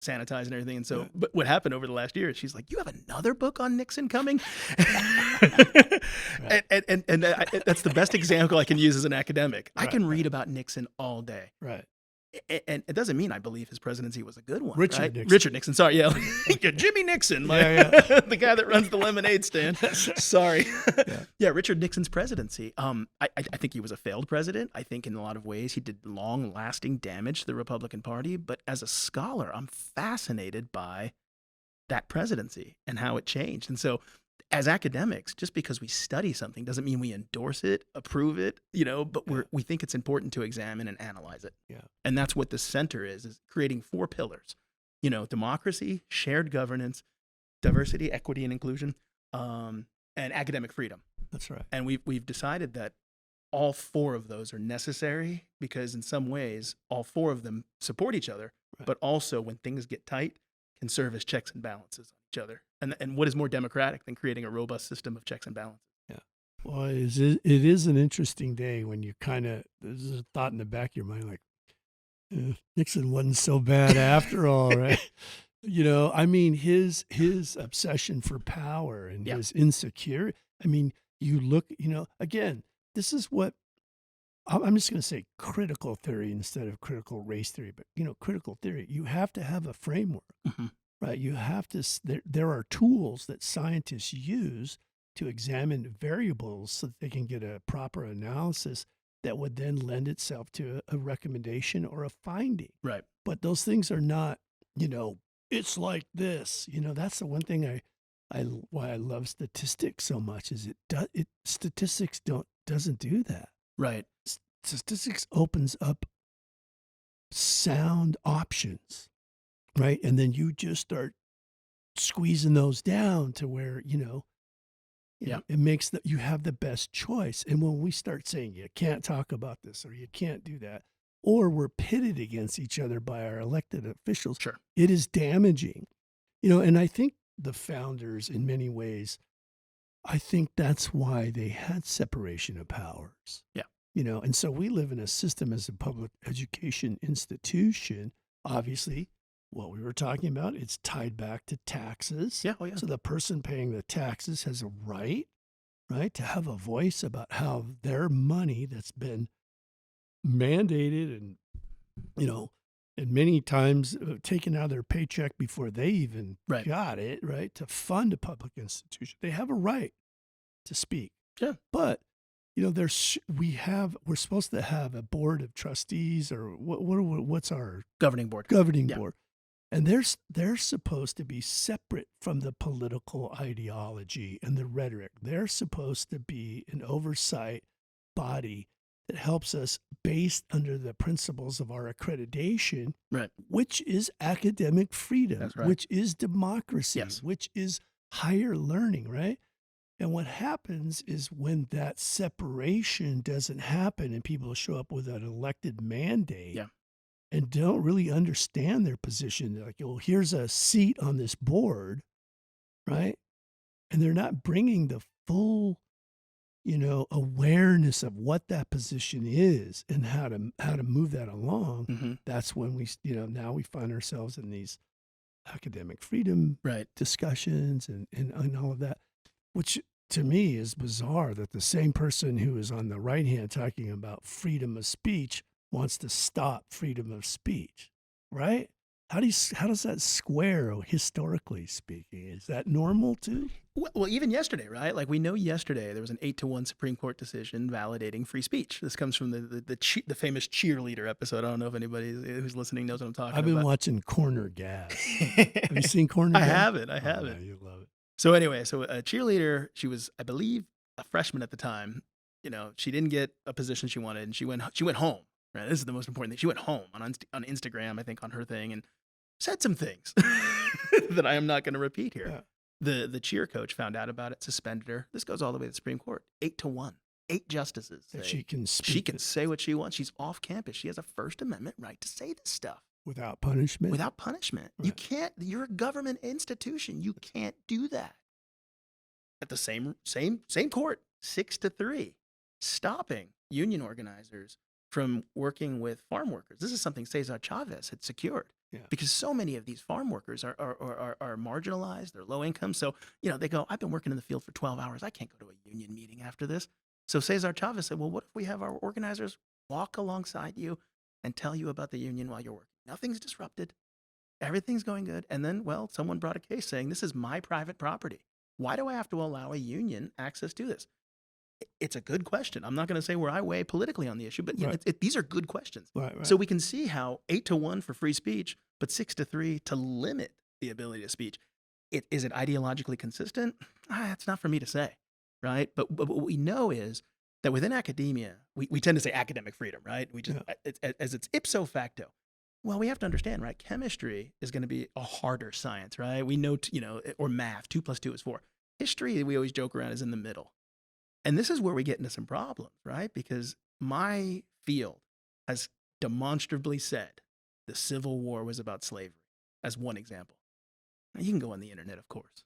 sanitized and everything. And so, but what happened over the last year is she's like, you have another book on Nixon coming? Right. and that's the best example I can use as an academic. I Right, can read about Nixon all day. Right. And it doesn't mean I believe his presidency was a good one. Richard right? Nixon. Richard Nixon. Sorry. Yeah. Jimmy Nixon. The guy that runs the lemonade stand. Sorry. Yeah. Richard Nixon's presidency. I think he was a failed president. I think in a lot of ways he did long lasting damage to the Republican Party. But as a scholar, I'm fascinated by that presidency and how it changed. And so as academics, just because we study something doesn't mean we endorse it, approve it, but we think it's important to examine and analyze it. Yeah. And that's what the center is creating 4 pillars, democracy, shared governance, diversity, equity, and inclusion, and academic freedom. That's right. And we've decided that all 4 of those are necessary because in some ways, all 4 of them support each other, but also when things get tight, can serve as checks and balances on each other. And what is more democratic than creating a robust system of checks and balances? Yeah. Well, it is an interesting day when you there's a thought in the back of your mind like, Nixon wasn't so bad after all, right? I mean, his obsession for power and his insecurity. I mean, you look, again, this is what I'm just going to say critical theory instead of critical race theory, but critical theory, you have to have a framework, right? You have to, there are tools that scientists use to examine variables so that they can get a proper analysis that would then lend itself to a recommendation or a finding. Right. But those things are not, it's like this, that's the one thing why I love statistics so much is statistics doesn't do that. Right. Statistics opens up sound options, right? And then you just start squeezing those down to where, it makes that you have the best choice. And when we start saying you can't talk about this or you can't do that, or we're pitted against each other by our elected officials, sure, it is damaging. And I think the founders in many ways, I think that's why they had separation of powers. Yeah. And so we live in a system as a public education institution. Obviously, what we were talking about, it's tied back to taxes. Yeah. Oh, yeah. So the person paying the taxes has a right, to have a voice about how their money that's been mandated and, and many times taken out of their paycheck before they even got it, to fund a public institution. They have a right to speak. Yeah. But we're supposed to have a board of trustees or what's our governing board? Board. And they're supposed to be separate from the political ideology and the rhetoric. They're supposed to be an oversight body that helps us based under the principles of our accreditation, which is academic freedom, which is democracy, which is higher learning, right? And what happens is when that separation doesn't happen and people show up with an elected mandate and don't really understand their position, they're like, well, here's a seat on this board, right? And they're not bringing the full, awareness of what that position is and how to move that along. Mm-hmm. That's when we, now we find ourselves in these academic freedom discussions and all of that, which to me is bizarre that the same person who is on the right hand talking about freedom of speech wants to stop freedom of speech, right? How does that square historically speaking? Is that normal too? Well, even yesterday, right? Like we know yesterday there was an 8-1 Supreme Court decision validating free speech. This comes from the famous cheerleader episode. I don't know if anybody who's listening knows what I'm talking about. I've been watching Corner Gas. Have you seen Corner Gas? I haven't. Yeah, you love it. So anyway, a cheerleader, she was, I believe, a freshman at the time. She didn't get a position she wanted, and she went home. Right, this is the most important thing. She went home on Instagram, I think, on her thing, and said some things that I am not going to repeat here. Yeah. The cheer coach found out about it, suspended her. This goes all the way to the Supreme Court, 8-1. 8 justices That say she can say what she wants. She's off campus. She has a First Amendment right to say this stuff without punishment. without punishment. Right. You can't. You're a government institution. You can't do that. At the same court, 6-3, stopping union organizers from working with farm workers. This is something Cesar Chavez had secured. Yeah. Because so many of these farm workers are marginalized, they're low income. So, they go, I've been working in the field for 12 hours. I can't go to a union meeting after this. So Cesar Chavez said, well, what if we have our organizers walk alongside you and tell you about the union while you're working? Nothing's disrupted. Everything's going good. And then, someone brought a case saying, this is my private property. Why do I have to allow a union access to this? It's a good question. I'm not going to say where I weigh politically on the issue, but these are good questions. Right. So we can see how 8-1 for free speech, but 6-3 to limit the ability of speech. Is it ideologically consistent? It's not for me to say, right? But what we know is that within academia, we tend to say academic freedom, right? We just as it's ipso facto. Well, we have to understand, right? Chemistry is going to be a harder science, right? We know, or math, 2 + 2 is 4. History, we always joke around, is in the middle. And this is where we get into some problems, right? Because my field has demonstrably said the Civil War was about slavery, as one example. Now, you can go on the internet, of course,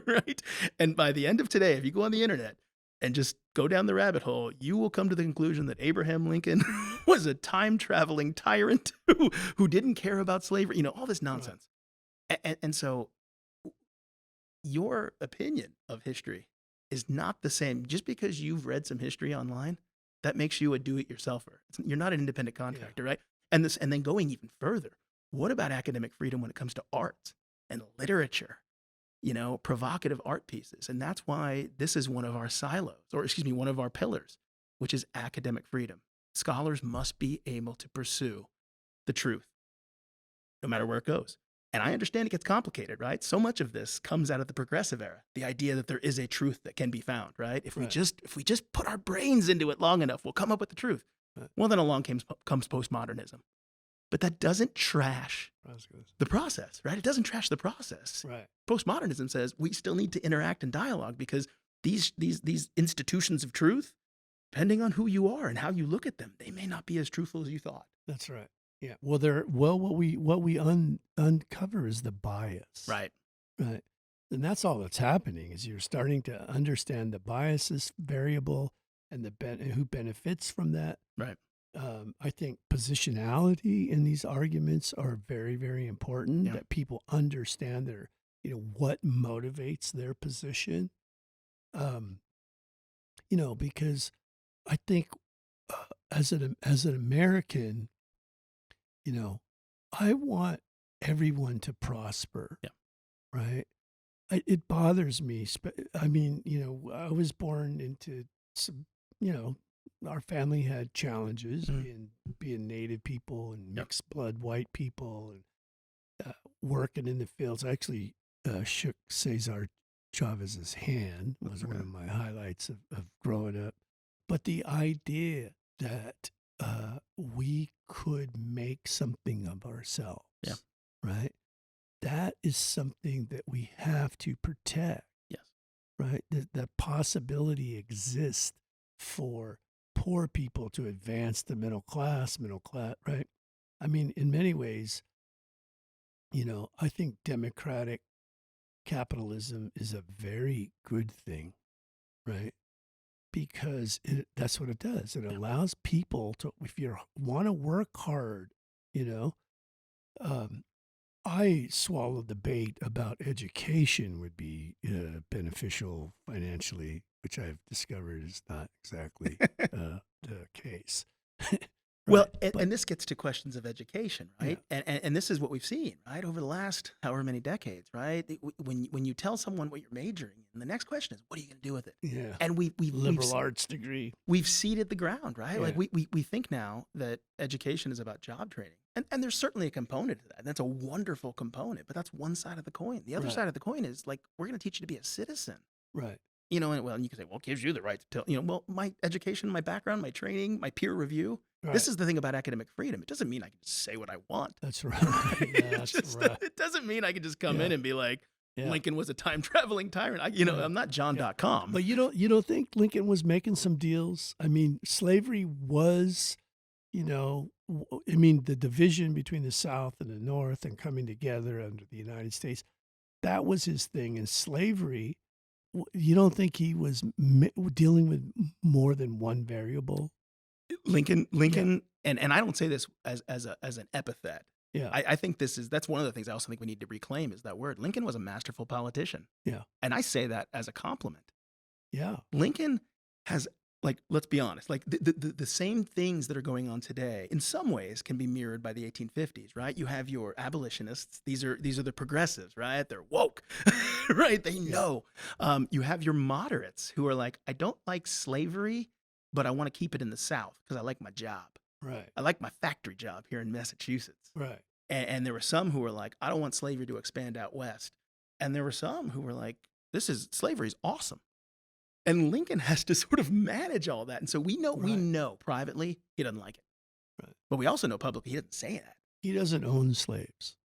right? And by the end of today, if you go on the internet and just go down the rabbit hole, you will come to the conclusion that Abraham Lincoln was a time-traveling tyrant who didn't care about slavery, all this nonsense. Right. And so your opinion of history is not the same. Just because you've read some history online, that makes you a do-it-yourselfer. You're not an independent contractor, right? And then going even further, what about academic freedom when it comes to art and literature? Provocative art pieces. And that's why this is one of our one of our pillars, which is academic freedom. Scholars must be able to pursue the truth, no matter where it goes. And I understand it gets complicated, right? So much of this comes out of the progressive era, the idea that there is a truth that can be found, right? If we just put our brains into it long enough, we'll come up with the truth. Right. Well, then along comes postmodernism. But that doesn't trash the process, right? It doesn't trash the process. Right. Postmodernism says we still need to interact and dialogue because these institutions of truth, depending on who you are and how you look at them, they may not be as truthful as you thought. That's right. Yeah. Well, what we uncover is the bias. Right. Right. And that's all that's happening is you're starting to understand the biases variable and who benefits from that. Right. I think positionality in these arguments are very, very important. That people understand what motivates their position. Because I think as an American, I want everyone to prosper. Yeah. Right. It bothers me. I mean, I was born into some, our family had challenges in being Native people and mixed blood white people and working in the fields. I actually shook Cesar Chavez's hand. Was one of my highlights of growing up. But the idea that we could make something of ourselves, right? That is something that we have to protect. Yes. Right? The possibility exists for poor people to advance the middle class, right? I mean, in many ways, I think democratic capitalism is a very good thing, right? Because that's what it does. It allows people to, if you want to work hard, I swallow the bait about education would be beneficial financially, which I've discovered is not exactly the case. Right. Well, and this gets to questions of education, right? Yeah. And this is what we've seen, right, over the last however many decades, right? When you tell someone what you're majoring in, the next question is, what are you going to do with it? Yeah. And we've liberal arts degree. We've seeded the ground, right? Yeah. Like we think now that education is about job training. And there's certainly a component to that. And that's a wonderful component, but that's one side of the coin. The other side of the coin is like, we're going to teach you to be a citizen. Right. And you can say, well, it gives you the right to tell, well, my education, my background, my training, my peer review, This is the thing about academic freedom. It doesn't mean I can just say what I want. That's right. Yeah, that's right. It doesn't mean I can just come Yeah. in and be like, Yeah. Lincoln was a time traveling tyrant. I'm not John.com. But you don't think Lincoln was making some deals? I mean, slavery was, the division between the South and the North and coming together under the United States, that was his thing. And slavery, you don't think he was dealing with more than one variable? Lincoln, and I don't say this as an epithet. Yeah. I think that's one of the things I also think we need to reclaim is that word. Lincoln was a masterful politician. Yeah. And I say that as a compliment. Yeah. Lincoln has, like, let's be honest, like the same things that are going on today in some ways can be mirrored by the 1850s, right? You have your abolitionists. These are the progressives, right? They're woke, right? They know. You have your moderates who are like, I don't like slavery, but I want to keep it in the South because I like my job. Right. I like my factory job here in Massachusetts. Right. And there were some who were like, I don't want slavery to expand out west. And there were some who were like, slavery is awesome. And Lincoln has to sort of manage all that. And so we know privately he doesn't like it. Right. But we also know publicly he doesn't say that. He doesn't own slaves.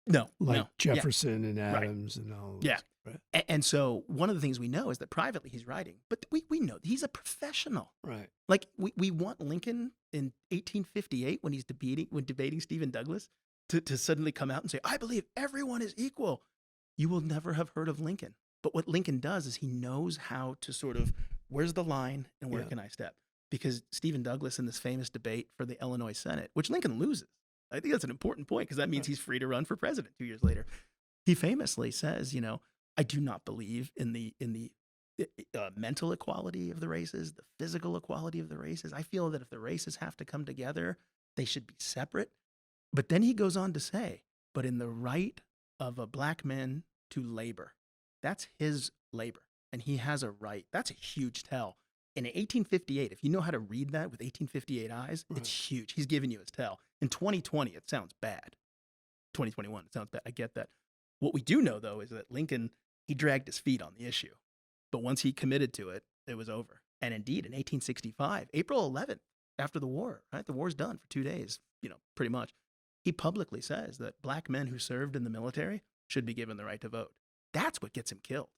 No. Jefferson and Adams and all those. Yeah. Right. And so one of the things we know is that privately he's writing, but we know he's a professional. Right. Like we want Lincoln in 1858 when he's debating Stephen Douglas to suddenly come out and say, I believe everyone is equal. You will never have heard of Lincoln. But what Lincoln does is he knows how to sort of, where's the line and where can I step? Because Stephen Douglas in this famous debate for the Illinois Senate, which Lincoln loses, I think that's an important point because that means he's free to run for president 2 years later. He famously says, I do not believe in the mental equality of the races, the physical equality of the races. I feel that if the races have to come together, they should be separate. But then he goes on to say, but in the right of a black man to labor, that's his labor. And he has a right. That's a huge tell. In 1858, if you know how to read that with 1858 eyes, it's huge. He's giving you his tell. In 2020, it sounds bad. 2021, it sounds bad. I get that. What we do know, though, is that Lincoln, he dragged his feet on the issue. But once he committed to it, it was over. And indeed, in 1865, April 11th, after the war, right? The war's done for 2 days, pretty much. He publicly says that black men who served in the military should be given the right to vote. That's what gets him killed.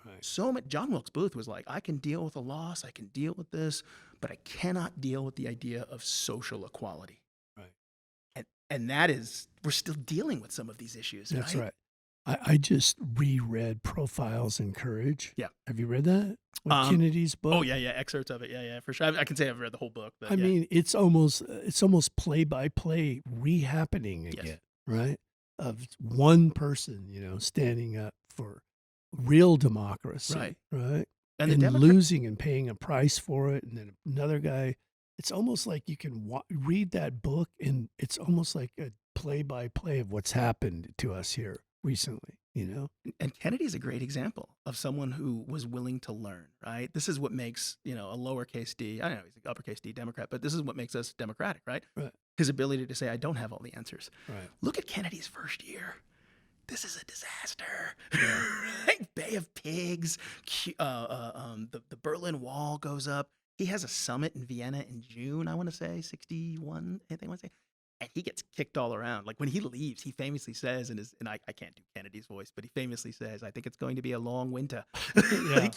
Right. So much. John Wilkes Booth was like, I can deal with a loss, I can deal with this, but I cannot deal with the idea of social equality. Right. And that is, we're still dealing with some of these issues. That's right. I just reread Profiles in Courage. Yeah. Have you read that? Kennedy's book? Oh, yeah, excerpts of it. Yeah, for sure. I can say I've read the whole book. But I mean, it's almost play-by-play rehappening again, right? Of one person, standing up for real democracy, right? And losing and paying a price for it. And then another guy, it's almost like you can read that book and it's almost like a play-by-play of what's happened to us here recently, And Kennedy's a great example of someone who was willing to learn, right? This is what makes, a lowercase d, I don't know, he's an uppercase D Democrat, but this is what makes us democratic, right? His ability to say, I don't have all the answers. Right. Look at Kennedy's first year. This is a disaster. Right? Bay of Pigs, the Berlin Wall goes up. He has a summit in Vienna in June, I want to say, 61, anything I want to say. And he gets kicked all around. Like when he leaves, he famously says, and I can't do Kennedy's voice, but he famously says, I think it's going to be a long winter. And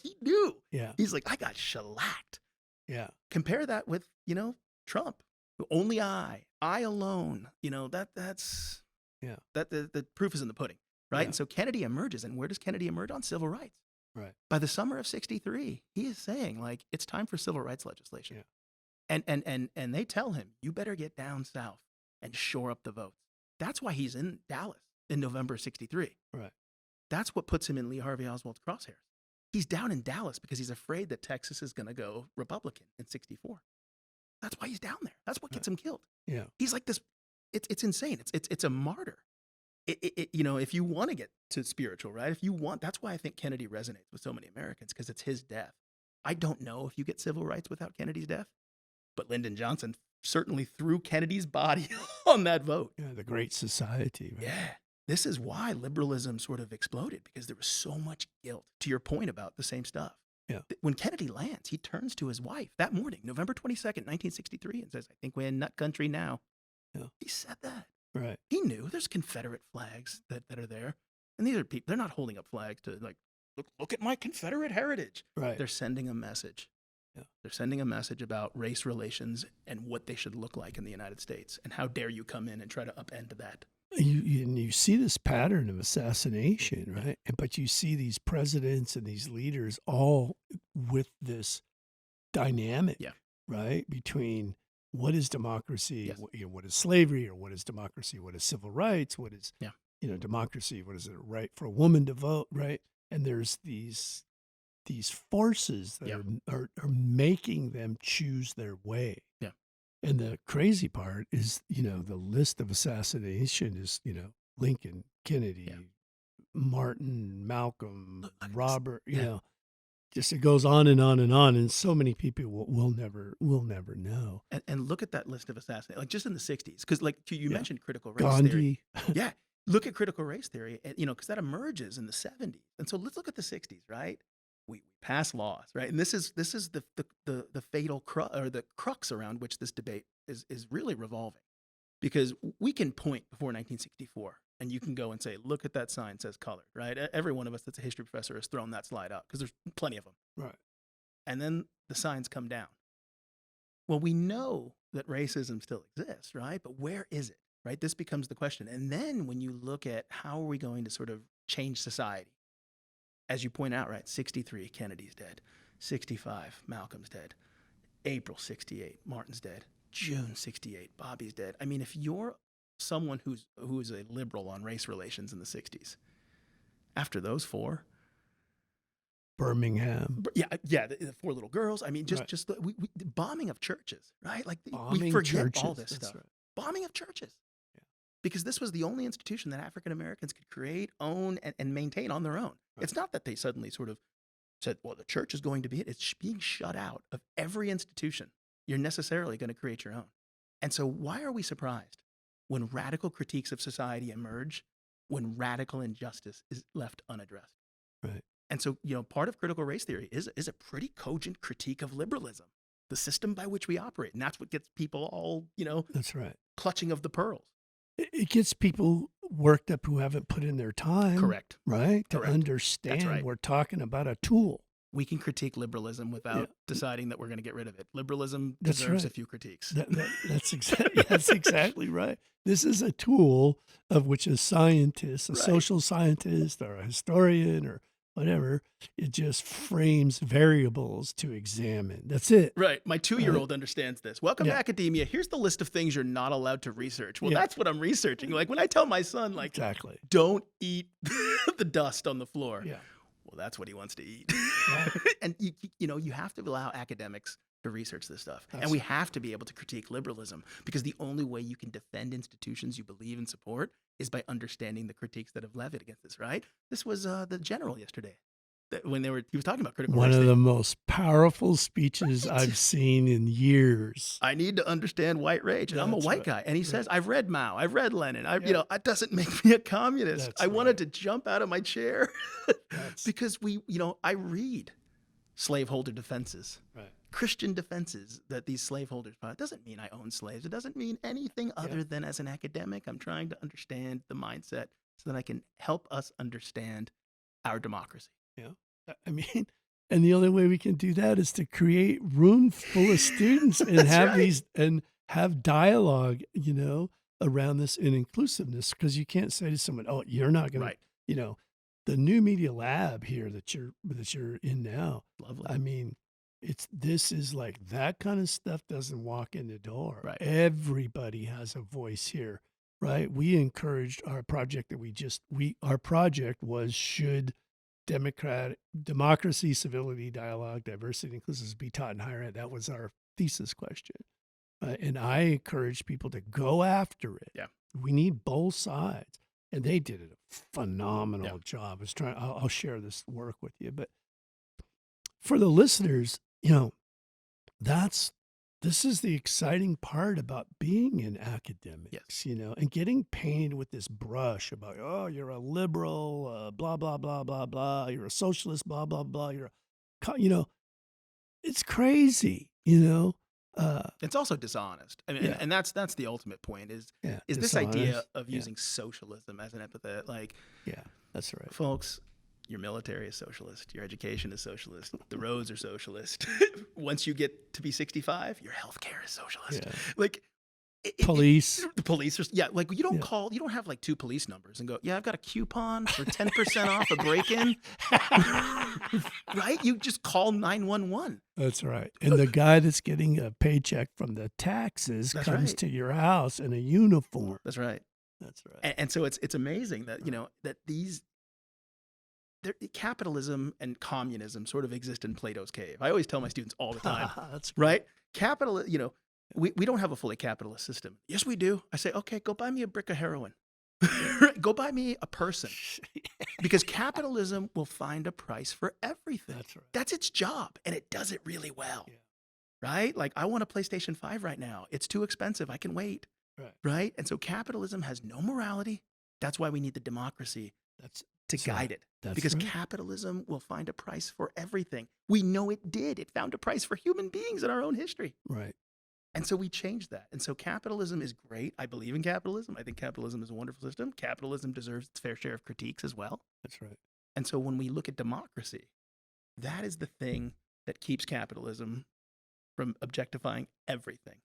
he knew. Yeah. He's like, I got shellacked. Yeah. Compare that with, Trump. Only I alone, that's the proof is in the pudding, right? Yeah. And so Kennedy emerges, and where does Kennedy emerge? On civil rights. Right. By the summer of 63, he is saying, like, it's time for civil rights legislation. Yeah. And they tell him, you better get down south and shore up the votes. That's why he's in Dallas in November 63. Right. That's what puts him in Lee Harvey Oswald's crosshairs. He's down in Dallas because he's afraid that Texas is going to go Republican in 64. That's why he's down there. That's what gets him killed. Yeah. He's like this. It's insane. It's a martyr. If you want to get to spiritual, right? That's why I think Kennedy resonates with so many Americans, because it's his death. I don't know if you get civil rights without Kennedy's death, but Lyndon Johnson certainly threw Kennedy's body on that vote. Yeah, the Great Society. Right? Yeah. This is why liberalism sort of exploded, because there was so much guilt, to your point about the same stuff. Yeah. When Kennedy lands, he turns to his wife that morning, November 22nd, 1963, and says, I think we're in nut country now. Yeah. He said that. Right. He knew there's Confederate flags that are there. And these are people, they're not holding up flags to like, look at my Confederate heritage. Right. They're sending a message. Yeah. They're sending a message about race relations and what they should look like in the United States. And how dare you come in and try to upend that. You see this pattern of assassination, right? But you see these presidents and these leaders all with this dynamic, Yeah. right? Between what is democracy, Yes. what is slavery, or what is democracy, what is civil rights, what is Yeah. Democracy, what is it right for a woman to vote, right? And there's these forces that Yeah. are making them choose their way. Yeah. And the crazy part is, the list of assassination is, Lincoln, Kennedy, Yeah. Martin, Malcolm, Look at this. Robert, Yeah. just it goes on and on and on. And so many people will never know. And look at that list of assassinations, like just in the 60s. Because like you Yeah. mentioned critical race theory. Gandhi. Yeah. Look at critical race theory, because that emerges in the 70s. And so let's look at the 60s, right? We pass laws, right? And this is the fatal or the crux around which this debate is really revolving. Because we can point before 1964 and you can go and say, look at that sign says colored, right? Every one of us that's a history professor has thrown that slide up because there's plenty of them. Right. And then the signs come down. Well, we know that racism still exists, right? But where is it, right? This becomes the question. And then when you look at how are we going to sort of change society, as you point out, right? 63, Kennedy's dead. 65, Malcolm's dead. April 68, Martin's dead. June 68, Bobby's dead. I mean, if you're someone who is a liberal on race relations in the 60s, after those four, Birmingham. Yeah, the four little girls. I mean, Right. just the bombing of churches, right? Like we Bombing forget churches, all this that's stuff. right. Bombing of churches. Yeah. Because this was the only institution that African Americans could create, own, and maintain on their own. Right. It's not that they suddenly sort of said, well, the church is going to be it. It's being shut out of every institution. You're necessarily going to create your own. And so why are we surprised when radical critiques of society emerge, when radical injustice is left unaddressed? Right. And so, part of critical race theory is a pretty cogent critique of liberalism, the system by which we operate. And that's what gets people all, That's right. clutching of the pearls. It gets people worked up who haven't put in their time. Correct. Right? To Correct. understand right. we're talking about a tool. We can critique liberalism without Yeah. deciding that we're going to get rid of it. Liberalism That's deserves right. a few critiques. That's exactly right. This is a tool of which a scientist, a Right. social scientist, or a historian, or whatever, it just frames variables to examine. That's it. Right. My 2-year-old understands this. Welcome to Yeah. academia. Here's the list of things you're not allowed to research. Well, Yeah. that's what I'm researching. Like when I tell my son, like, Exactly. don't eat the dust on the floor. Yeah. Well, that's what he wants to eat. Right. And you have to allow academics to research this stuff. That's And we have to be able to critique liberalism because the only way you can defend institutions you believe and support is by understanding the critiques that have levied against this, right? This was the general yesterday when he was talking about critical One race of theory. the most powerful speeches Right. I've seen in years. I need to understand white rage. And I'm a That's white right. guy. And he says, I've read Mao, I've read Lenin. Yeah. That doesn't make me a communist. That's I wanted right. to jump out of my chair That's because I read slaveholder defenses, right. Christian defenses that these slaveholders brought. It doesn't mean I own slaves. It doesn't mean anything other than as an academic, I'm trying to understand the mindset so that I can help us understand our democracy. I mean, and the only way we can do that is to create room full of students and That's have right. these and have dialogue, around this in inclusiveness. Because you can't say to someone, "Oh, you're not going Right. to," the new media lab here that you're in now. Lovely. I mean, this is like that kind of stuff doesn't walk in the door. Right. Everybody has a voice here, right? We encouraged our project that our project was should democracy, civility, dialogue, diversity, inclusiveness be taught in higher ed. That was our thesis question. And I encouraged people to go after it. Yeah. We need both sides. And they did a phenomenal job. I'll share this work with you. But for the listeners, this is the exciting part about being in academics, and getting painted with this brush about, oh, you're a liberal, blah, blah, blah, blah, blah. You're a socialist, blah, blah, blah. You know, it's crazy. You know, It's also dishonest. I mean, yeah, and that's the ultimate point yeah, is this idea dishonest. of Yeah, using socialism as an epithet. Like, yeah, that's right. folks, your military is socialist, your education is socialist, the roads are socialist. Once you get to be 65, your healthcare is socialist. Yeah, Like, police. the police are, yeah, like you don't Yeah. call, you don't have like 2 police numbers and go, yeah, I've got a coupon for 10% off a break-in. Right? You just call 911. That's right. And the guy that's getting a paycheck from the taxes That's comes right. to your house in a uniform. That's right. That's right. And so it's amazing that, you know, that capitalism and communism sort of exist in Plato's cave. I always tell my students all the time, That's right? You know, we don't have a fully capitalist system. Yes, we do. I say, okay, go buy me a brick of heroin. Go buy me a person. Because capitalism will find a price for everything. That's right. That's its job, and it does it really well. Yeah. Right? Like, I want a PlayStation 5 right now. It's too expensive. I can wait. Right. Right? And so capitalism has no morality. That's why we need the democracy to guide it. That's Because right. capitalism will find a price for everything. We know it did. It found a price for human beings in our own history. Right. And so we changed that. And so capitalism is great. I believe in capitalism. I think capitalism is a wonderful system. Capitalism deserves its fair share of critiques as well. That's right. And so when we look at democracy, that is the thing that keeps capitalism from objectifying everything.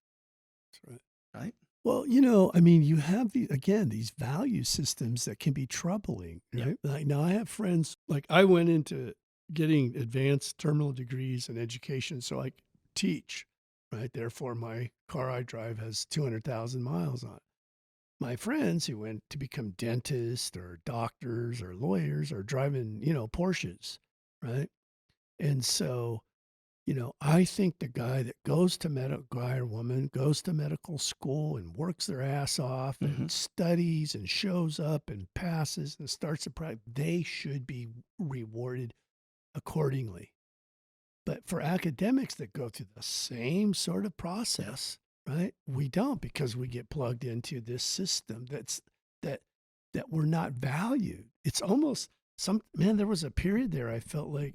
That's right. Right? Well, you know, I mean, you have these value systems that can be troubling, Yeah. right? Like now I have friends, like I went into getting advanced terminal degrees in education so I could teach, right? Therefore, my car I drive has 200,000 miles on it. My friends who went to become dentists or doctors or lawyers are driving, you know, Porsches, right? And so, you know, I think the guy that goes to guy or woman goes to medical school and works their ass off and studies and shows up and passes and starts a practice, they should be rewarded accordingly. But for academics that go through the same sort of process, right? We don't, because we get plugged into this system that we're not valued. It's almost there was a period there I felt like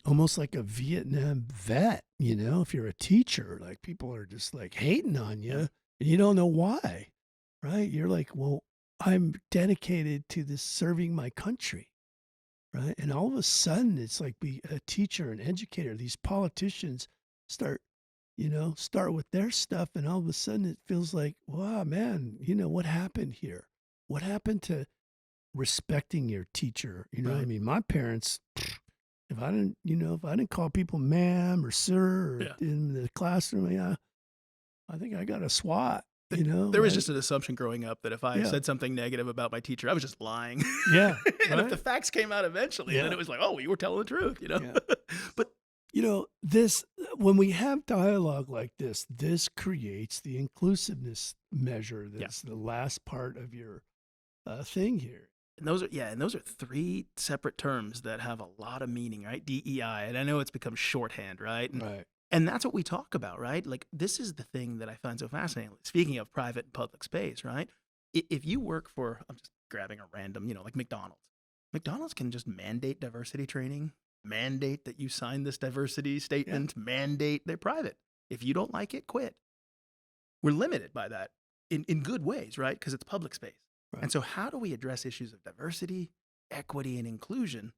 almost like a Vietnam vet, you know, if you're a teacher, like people are just like hating on you and you don't know why, right? You're like, well, I'm dedicated to this serving my country, right? And all of a sudden it's like be a teacher, an educator, these politicians start with their stuff. And all of a sudden it feels like, wow, man, you know, what happened here? What happened to respecting your teacher? You know, I Right. mean, my parents, if I didn't call people ma'am or sir or in the classroom, I think I got a SWAT, you know. There was right? just an assumption growing up that if I said something negative about my teacher, I was just lying. Yeah, And if right? the facts came out eventually, then Yeah. it was like, oh, you were telling the truth, you know? Yeah. But You know, when we have dialogue like this creates the inclusiveness measure. That's the last part of your thing here. and those are 3 separate terms that have a lot of meaning, right? DEI. And I know it's become shorthand, right? Right. And that's what we talk about, right? Like, this is the thing that I find so fascinating. Speaking of private and public space, right? If you work for, I'm just grabbing a random, you know, like McDonald's. McDonald's can just mandate diversity training, mandate that you sign this diversity statement, mandate they're private. If you don't like it, quit. We're limited by that in good ways, right? Because it's public space. Right. And so how do we address issues of diversity, equity, and inclusion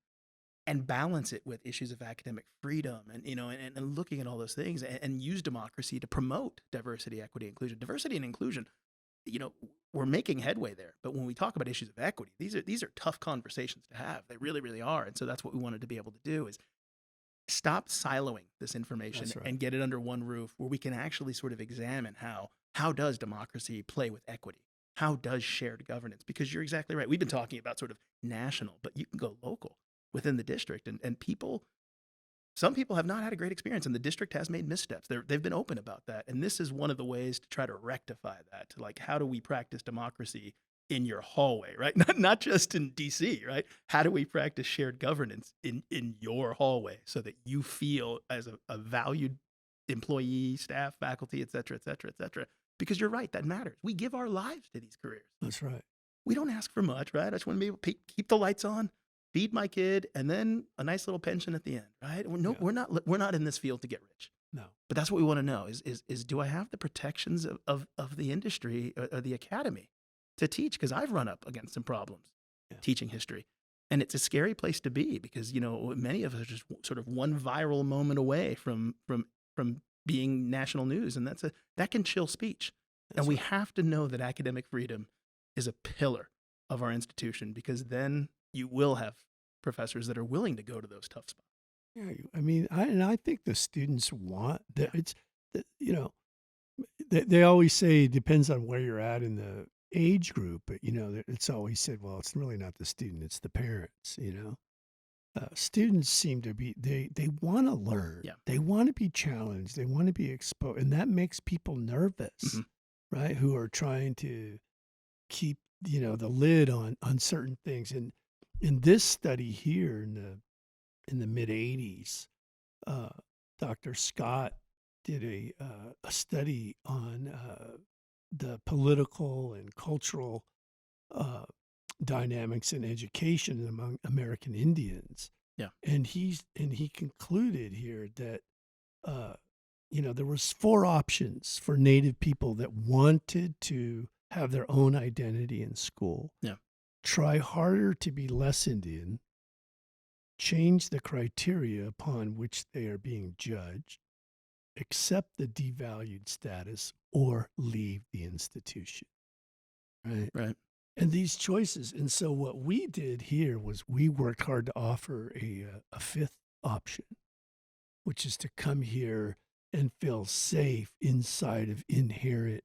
and balance it with issues of academic freedom and, you know, and looking at all those things and use democracy to promote diversity, equity, inclusion. Diversity and inclusion, you know, we're making headway there. But when we talk about issues of equity, these are tough conversations to have. They really, really are. And so that's what we wanted to be able to do is stop siloing this information and get it under one roof where we can actually sort of examine how does democracy play with equity? How does shared governance? Because you're exactly right. We've been talking about sort of national, but you can go local within the district. And some people have not had a great experience, and the district has made missteps. They've been open about that. And this is one of the ways to try to rectify that, to like, how do we practice democracy in your hallway, right? Not just in DC, right? How do we practice shared governance in your hallway so that you feel as a valued employee, staff, faculty, et cetera, et cetera, et cetera? Because you're right, that matters. We give our lives to these careers. That's right. We don't ask for much, right? I just want to be able to keep the lights on, feed my kid, and then a nice little pension at the end, right? No, Yeah. we're not in this field to get rich. No. But that's what we want to know is do I have the protections of the industry or the academy to teach? Because I've run up against some problems teaching history. And it's a scary place to be because, many of us are just sort of one viral moment away from being national news. And that can chill speech. And we have to know that academic freedom is a pillar of our institution, because then you will have professors that are willing to go to those tough spots. Yeah, I mean, I think the students want that. It's they always say it depends on where you're at in the age group, but it's always said, well, it's really not the student, it's the parents. Students seem to be they want to learn, Yeah. they want to be challenged, they want to be exposed, and that makes people nervous, right? Who are trying to keep the lid on certain things. And in this study here in the mid 80s, Dr. Scott did a study on the political and cultural dynamics in education among American Indians. Yeah. And he concluded here that there was 4 options for Native people that wanted to have their own identity in school. Yeah. Try harder to be less Indian, change the criteria upon which they are being judged, accept the devalued status, or leave the institution. Right. And these choices. And so what we did here was we worked hard to offer a 5th option, which is to come here and feel safe inside of inherent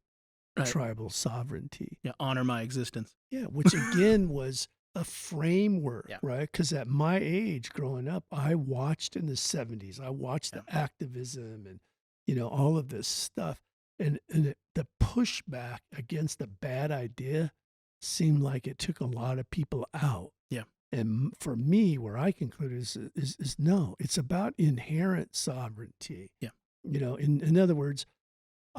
tribal sovereignty. Yeah, honor my existence. Yeah, which again was a framework, right? Because at my age growing up, I watched in the 70s, I watched the activism and, all of this stuff. And the pushback against a bad idea seemed like it took a lot of people out. Yeah. And for me, where I concluded is no, it's about inherent sovereignty. Yeah. In other words,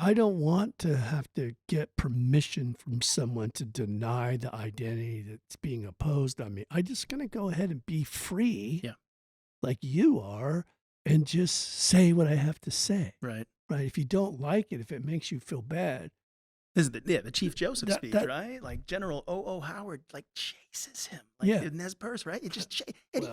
I don't want to have to get permission from someone to deny the identity that's being opposed on me. I'm just going to go ahead and be free, like you are, and just say what I have to say. Right. If you don't like it, if it makes you feel bad. This is the Chief Joseph speech, right? Like General O.O. Howard, chases him, in Nez Perce, right? It just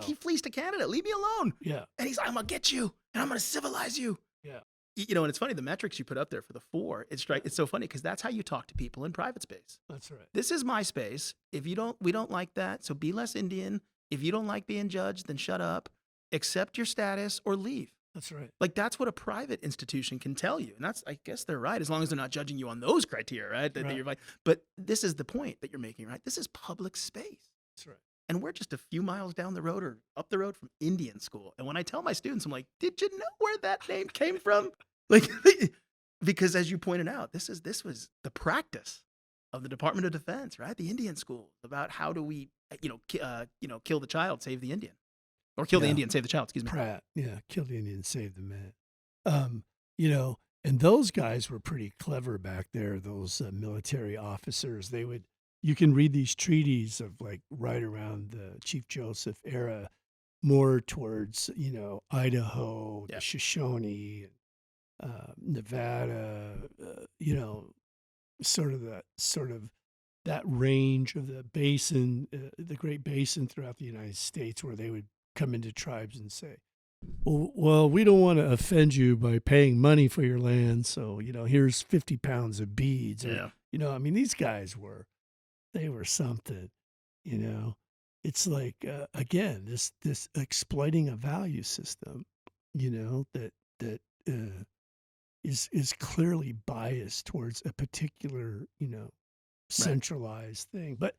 he flees to Canada. Leave me alone. Yeah. And he's like, I'm gonna get you, and I'm gonna civilize you. Yeah. And it's funny, the metrics you put up there for the 4, it's so funny because that's how you talk to people in private space. That's right. This is my space. We don't like that, so be less Indian. If you don't like being judged, then shut up, accept your status, or leave. That's right. That's what a private institution can tell you. And I guess they're right, as long as they're not judging you on those criteria, right? That you're like, but this is the point that you're making, right? This is public space. That's right. And we're just a few miles down the road or up the road from Indian school. And when I tell my students, I'm like, did you know where that name came from? Because as you pointed out, this was the practice of the Department of Defense, right? The Indian school, about how do we, kill the child, save the Indian. Or kill the Indian, save the child, excuse me. Pratt, kill the Indian, save the man. And those guys were pretty clever back there, those military officers. You can read these treaties of right around the Chief Joseph era, more towards, Idaho, the Shoshone, Nevada, sort of that range of the basin, the Great Basin throughout the United States, where they would come into tribes and say, well, we don't want to offend you by paying money for your land, so here's 50 pounds of beads. Or, these guys were something. It's like again, this exploiting a value system, that is clearly biased towards a particular centralized thing, but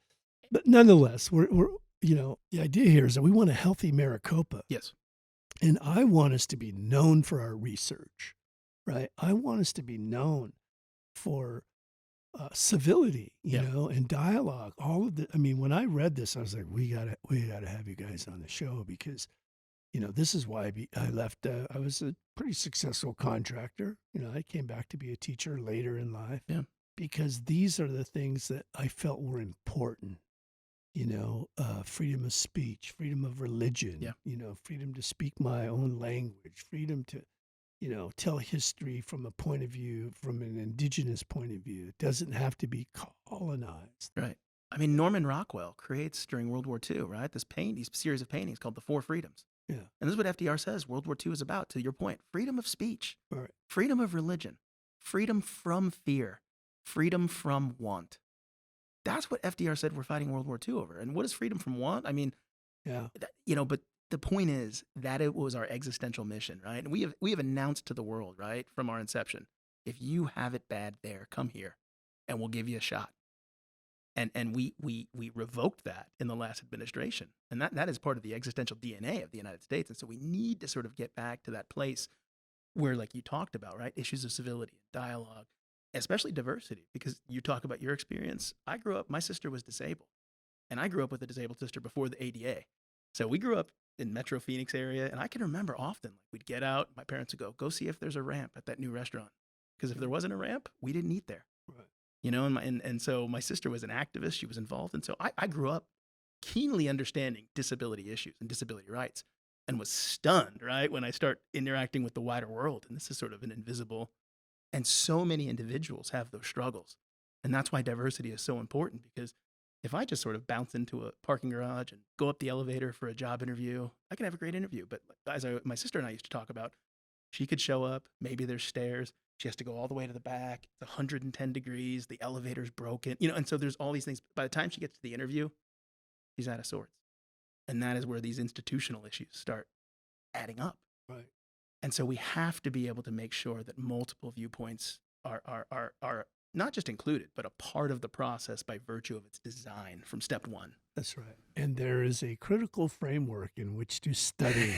nonetheless, we're the idea here is that we want a healthy Maricopa. Yes. And I want us to be known for our research, right? I want us to be known for civility, and dialogue. All of the. When I read this, I was like, we gotta have you guys on the show because, this is why I left. I was a pretty successful contractor. I came back to be a teacher later in life. Yeah. Because these are the things that I felt were important. freedom of speech, freedom of religion, Yeah. freedom to speak my own language, freedom to, tell history from a point of view, from an indigenous point of view. It doesn't have to be colonized. Right. I mean, Norman Rockwell creates during World War II, right? These series of paintings called the Four Freedoms. Yeah. And this is what FDR says World War II is about, to your point: freedom of speech, Right. freedom of religion, freedom from fear, freedom from want. That's what FDR said we're fighting World War II over. And what is freedom from want? I mean, Yeah. but the point is that it was our existential mission, right? And we have announced to the world, right, from our inception, if you have it bad there, come here and we'll give you a shot. And we revoked that in the last administration. And that is part of the existential DNA of the United States. And so we need to sort of get back to that place where, like you talked about, right, issues of civility, dialogue, especially diversity, because you talk about your experience. I grew up, my sister was disabled, and I grew up with a disabled sister before the ADA. So we grew up in Metro Phoenix area, and I can remember often, like, we'd get out, my parents would go see if there's a ramp at that new restaurant. Because if there wasn't a ramp, we didn't eat there. Right. And so my sister was an activist, she was involved. And so I grew up keenly understanding disability issues and disability rights, and was stunned, right, when I start interacting with the wider world. And this is sort of an invisible, and so many individuals have those struggles. And that's why diversity is so important, because if I just sort of bounce into a parking garage and go up the elevator for a job interview, I can have a great interview. But as my sister and I used to talk about, she could show up, maybe there's stairs, she has to go all the way to the back, it's 110 degrees, the elevator's broken, and so there's all these things. By the time she gets to the interview, she's out of sorts. And that is where these institutional issues start adding up. Right. And so we have to be able to make sure that multiple viewpoints are not just included, but a part of the process by virtue of its design from step one. That's right. And there is a critical framework in which to study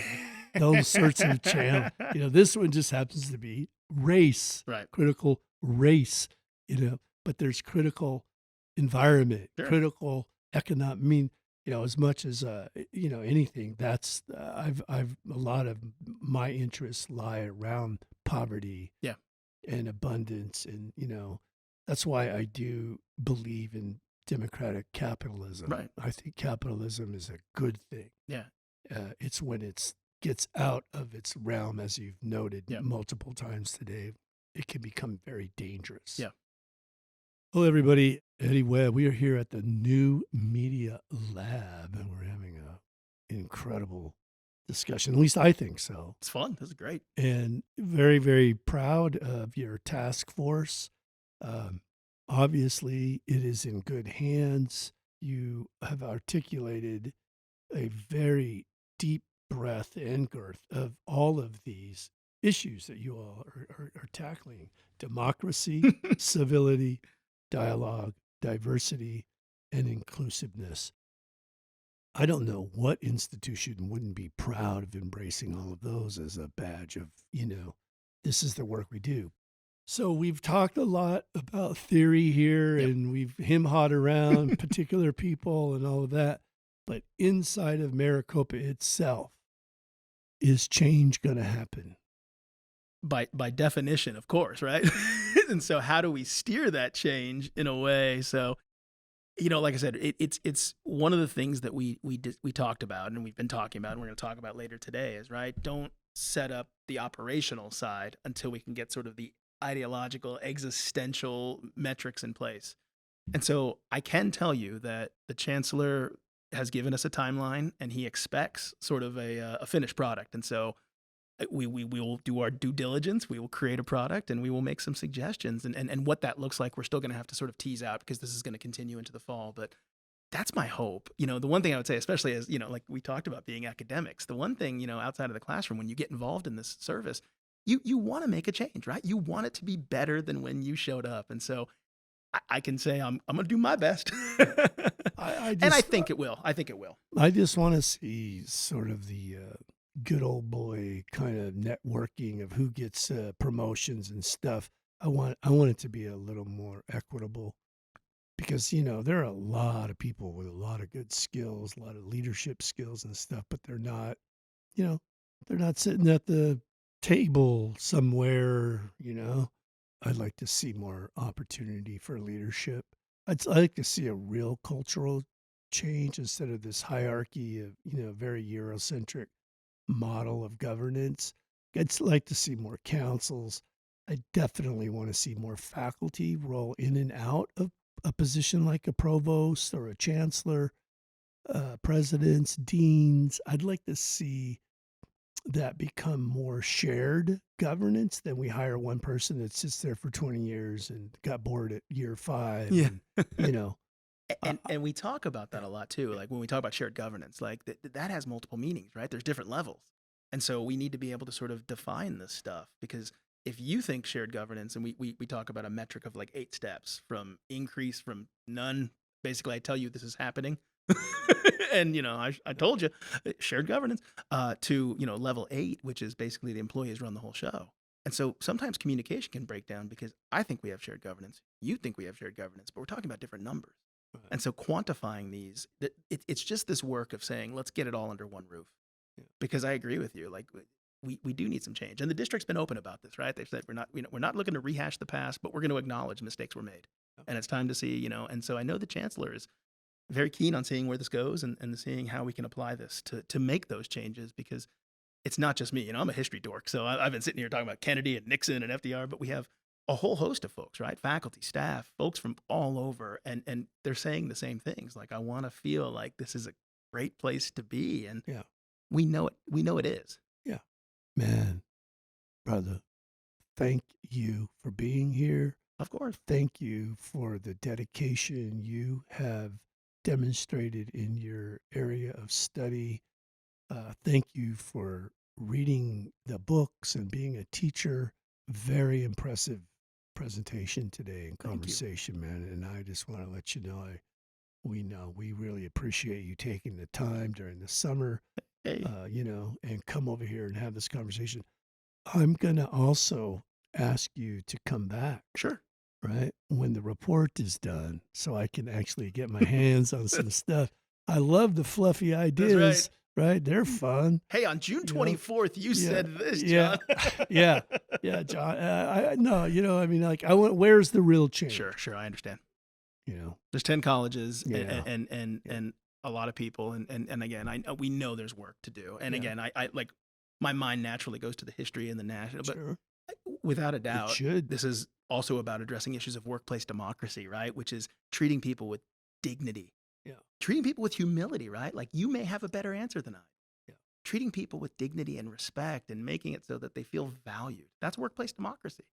those sorts of channels. This one just happens to be race, Right. critical race, but there's critical environment, Sure. critical economic. I mean, as much as, anything, that's, I've a lot of my interests lie around poverty. Yeah. And abundance. And, that's why I do believe in democratic capitalism. Right. I think capitalism is a good thing. Yeah. It's when it gets out of its realm, as you've noted Yeah. multiple times today, it can become very dangerous. Yeah. Hello, everybody. Eddie Webb. We are here at the New Media Lab, and we're having an incredible discussion. At least I think so. It's fun. This is great. And very, very proud of your task force. Obviously, it is in good hands. You have articulated a very deep breadth and girth of all of these issues that you all are tackling: democracy, civility, dialogue, diversity, and inclusiveness. I don't know what institution wouldn't be proud of embracing all of those as a badge of, this is the work we do. So we've talked a lot about theory here, Yep. and we've him-hawed around particular people and all of that. But inside of Maricopa itself, is change going to happen? By definition, of course, right? And so how do we steer that change in a way? So, like I said, it's one of the things that we talked about, and we've been talking about, and we're going to talk about later today, is, right, don't set up the operational side until we can get sort of the ideological, existential metrics in place. And so I can tell you that the Chancellor has given us a timeline, and he expects sort of a finished product. And so we will do our due diligence. We will create a product, and we will make some suggestions. And what that looks like, we're still going to have to sort of tease out, because this is going to continue into the fall. But that's my hope. The one thing I would say, especially as, like we talked about being academics, the one thing, outside of the classroom, when you get involved in this service, you want to make a change, right? You want it to be better than when you showed up. And so I can say I'm going to do my best. I think it will. I think it will. I just want to see sort of the good old boy kind of networking of who gets promotions and stuff. I want it to be a little more equitable, because, there are a lot of people with a lot of good skills, a lot of leadership skills and stuff, but they're not sitting at the table somewhere. I'd like to see more opportunity for leadership. I'd like to see a real cultural change instead of this hierarchy of, very Eurocentric model of governance. I'd like to see more councils. I definitely want to see more faculty roll in and out of a position like a provost or a chancellor, presidents, deans. I'd like to see that become more shared governance than we hire one person that sits there for 20 years and got bored at year 5. Yeah. And, you know, And we talk about that a lot too. Like when we talk about shared governance, like that has multiple meanings, right? There's different levels. And so we need to be able to sort of define this stuff, because if you think shared governance, and we talk about a metric of like 8 steps, from increase, from none, basically I tell you this is happening. And, I told you, shared governance, to, level 8, which is basically the employees run the whole show. And so sometimes communication can break down because I think we have shared governance. You think we have shared governance, but we're talking about different numbers. Right. And so quantifying these, it's just this work of saying, let's get it all under one roof. Yeah. Because I agree with you. Like we do need some change. And the district's been open about this, right? They've said we're not looking to rehash the past, but we're going to acknowledge mistakes were made. Yeah. And it's time to see, and so I know the chancellor is very keen on seeing where this goes and seeing how we can apply this to make those changes, because it's not just me. I'm a history dork. So I've been sitting here talking about Kennedy and Nixon and FDR, but we have a whole host of folks, right? Faculty, staff, folks from all over. And they're saying the same things. Like, I want to feel like this is a great place to be. And Yeah. we know it. We know it is. Yeah. Man, brother, thank you for being here. Of course. Thank you for the dedication you have demonstrated in your area of study. Thank you for reading the books and being a teacher. Very impressive presentation today and conversation, man. And I just want to let you know, we really appreciate you taking the time during the summer, Hey. And come over here and have this conversation. I'm going to also ask you to come back. Sure. Right? When the report is done, so I can actually get my hands on some stuff. I love the fluffy ideas. Right? They're fun. Hey, on June 24th, you said this, John. Yeah, John. Where's the real change? Sure, I understand. There's 10 colleges and a lot of people, and again, we know there's work to do. And again, I like, my mind naturally goes to the history and the national, but without a doubt, this is also about addressing issues of workplace democracy, right? Which is treating people with dignity. Yeah. Treating people with humility, right? Like, you may have a better answer than I. Yeah. Treating people with dignity and respect and making it so that they feel valued. That's workplace democracy.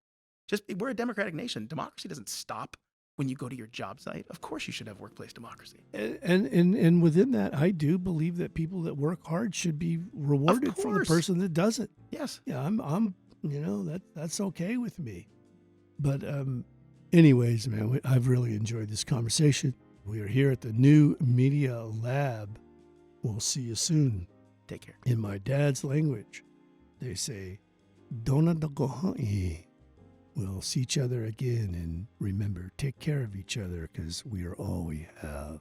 We're a democratic nation. Democracy doesn't stop when you go to your job site. Of course you should have workplace democracy. And within that, I do believe that people that work hard should be rewarded for the person that doesn't. Yes. Yeah, I'm that's okay with me. But anyways, man, I've really enjoyed this conversation. We are here at the New Media Lab. We'll see you soon. Take care. In my dad's language, they say, Dona Dogoha'i. We'll see each other again, and remember, take care of each other, because we are all we have.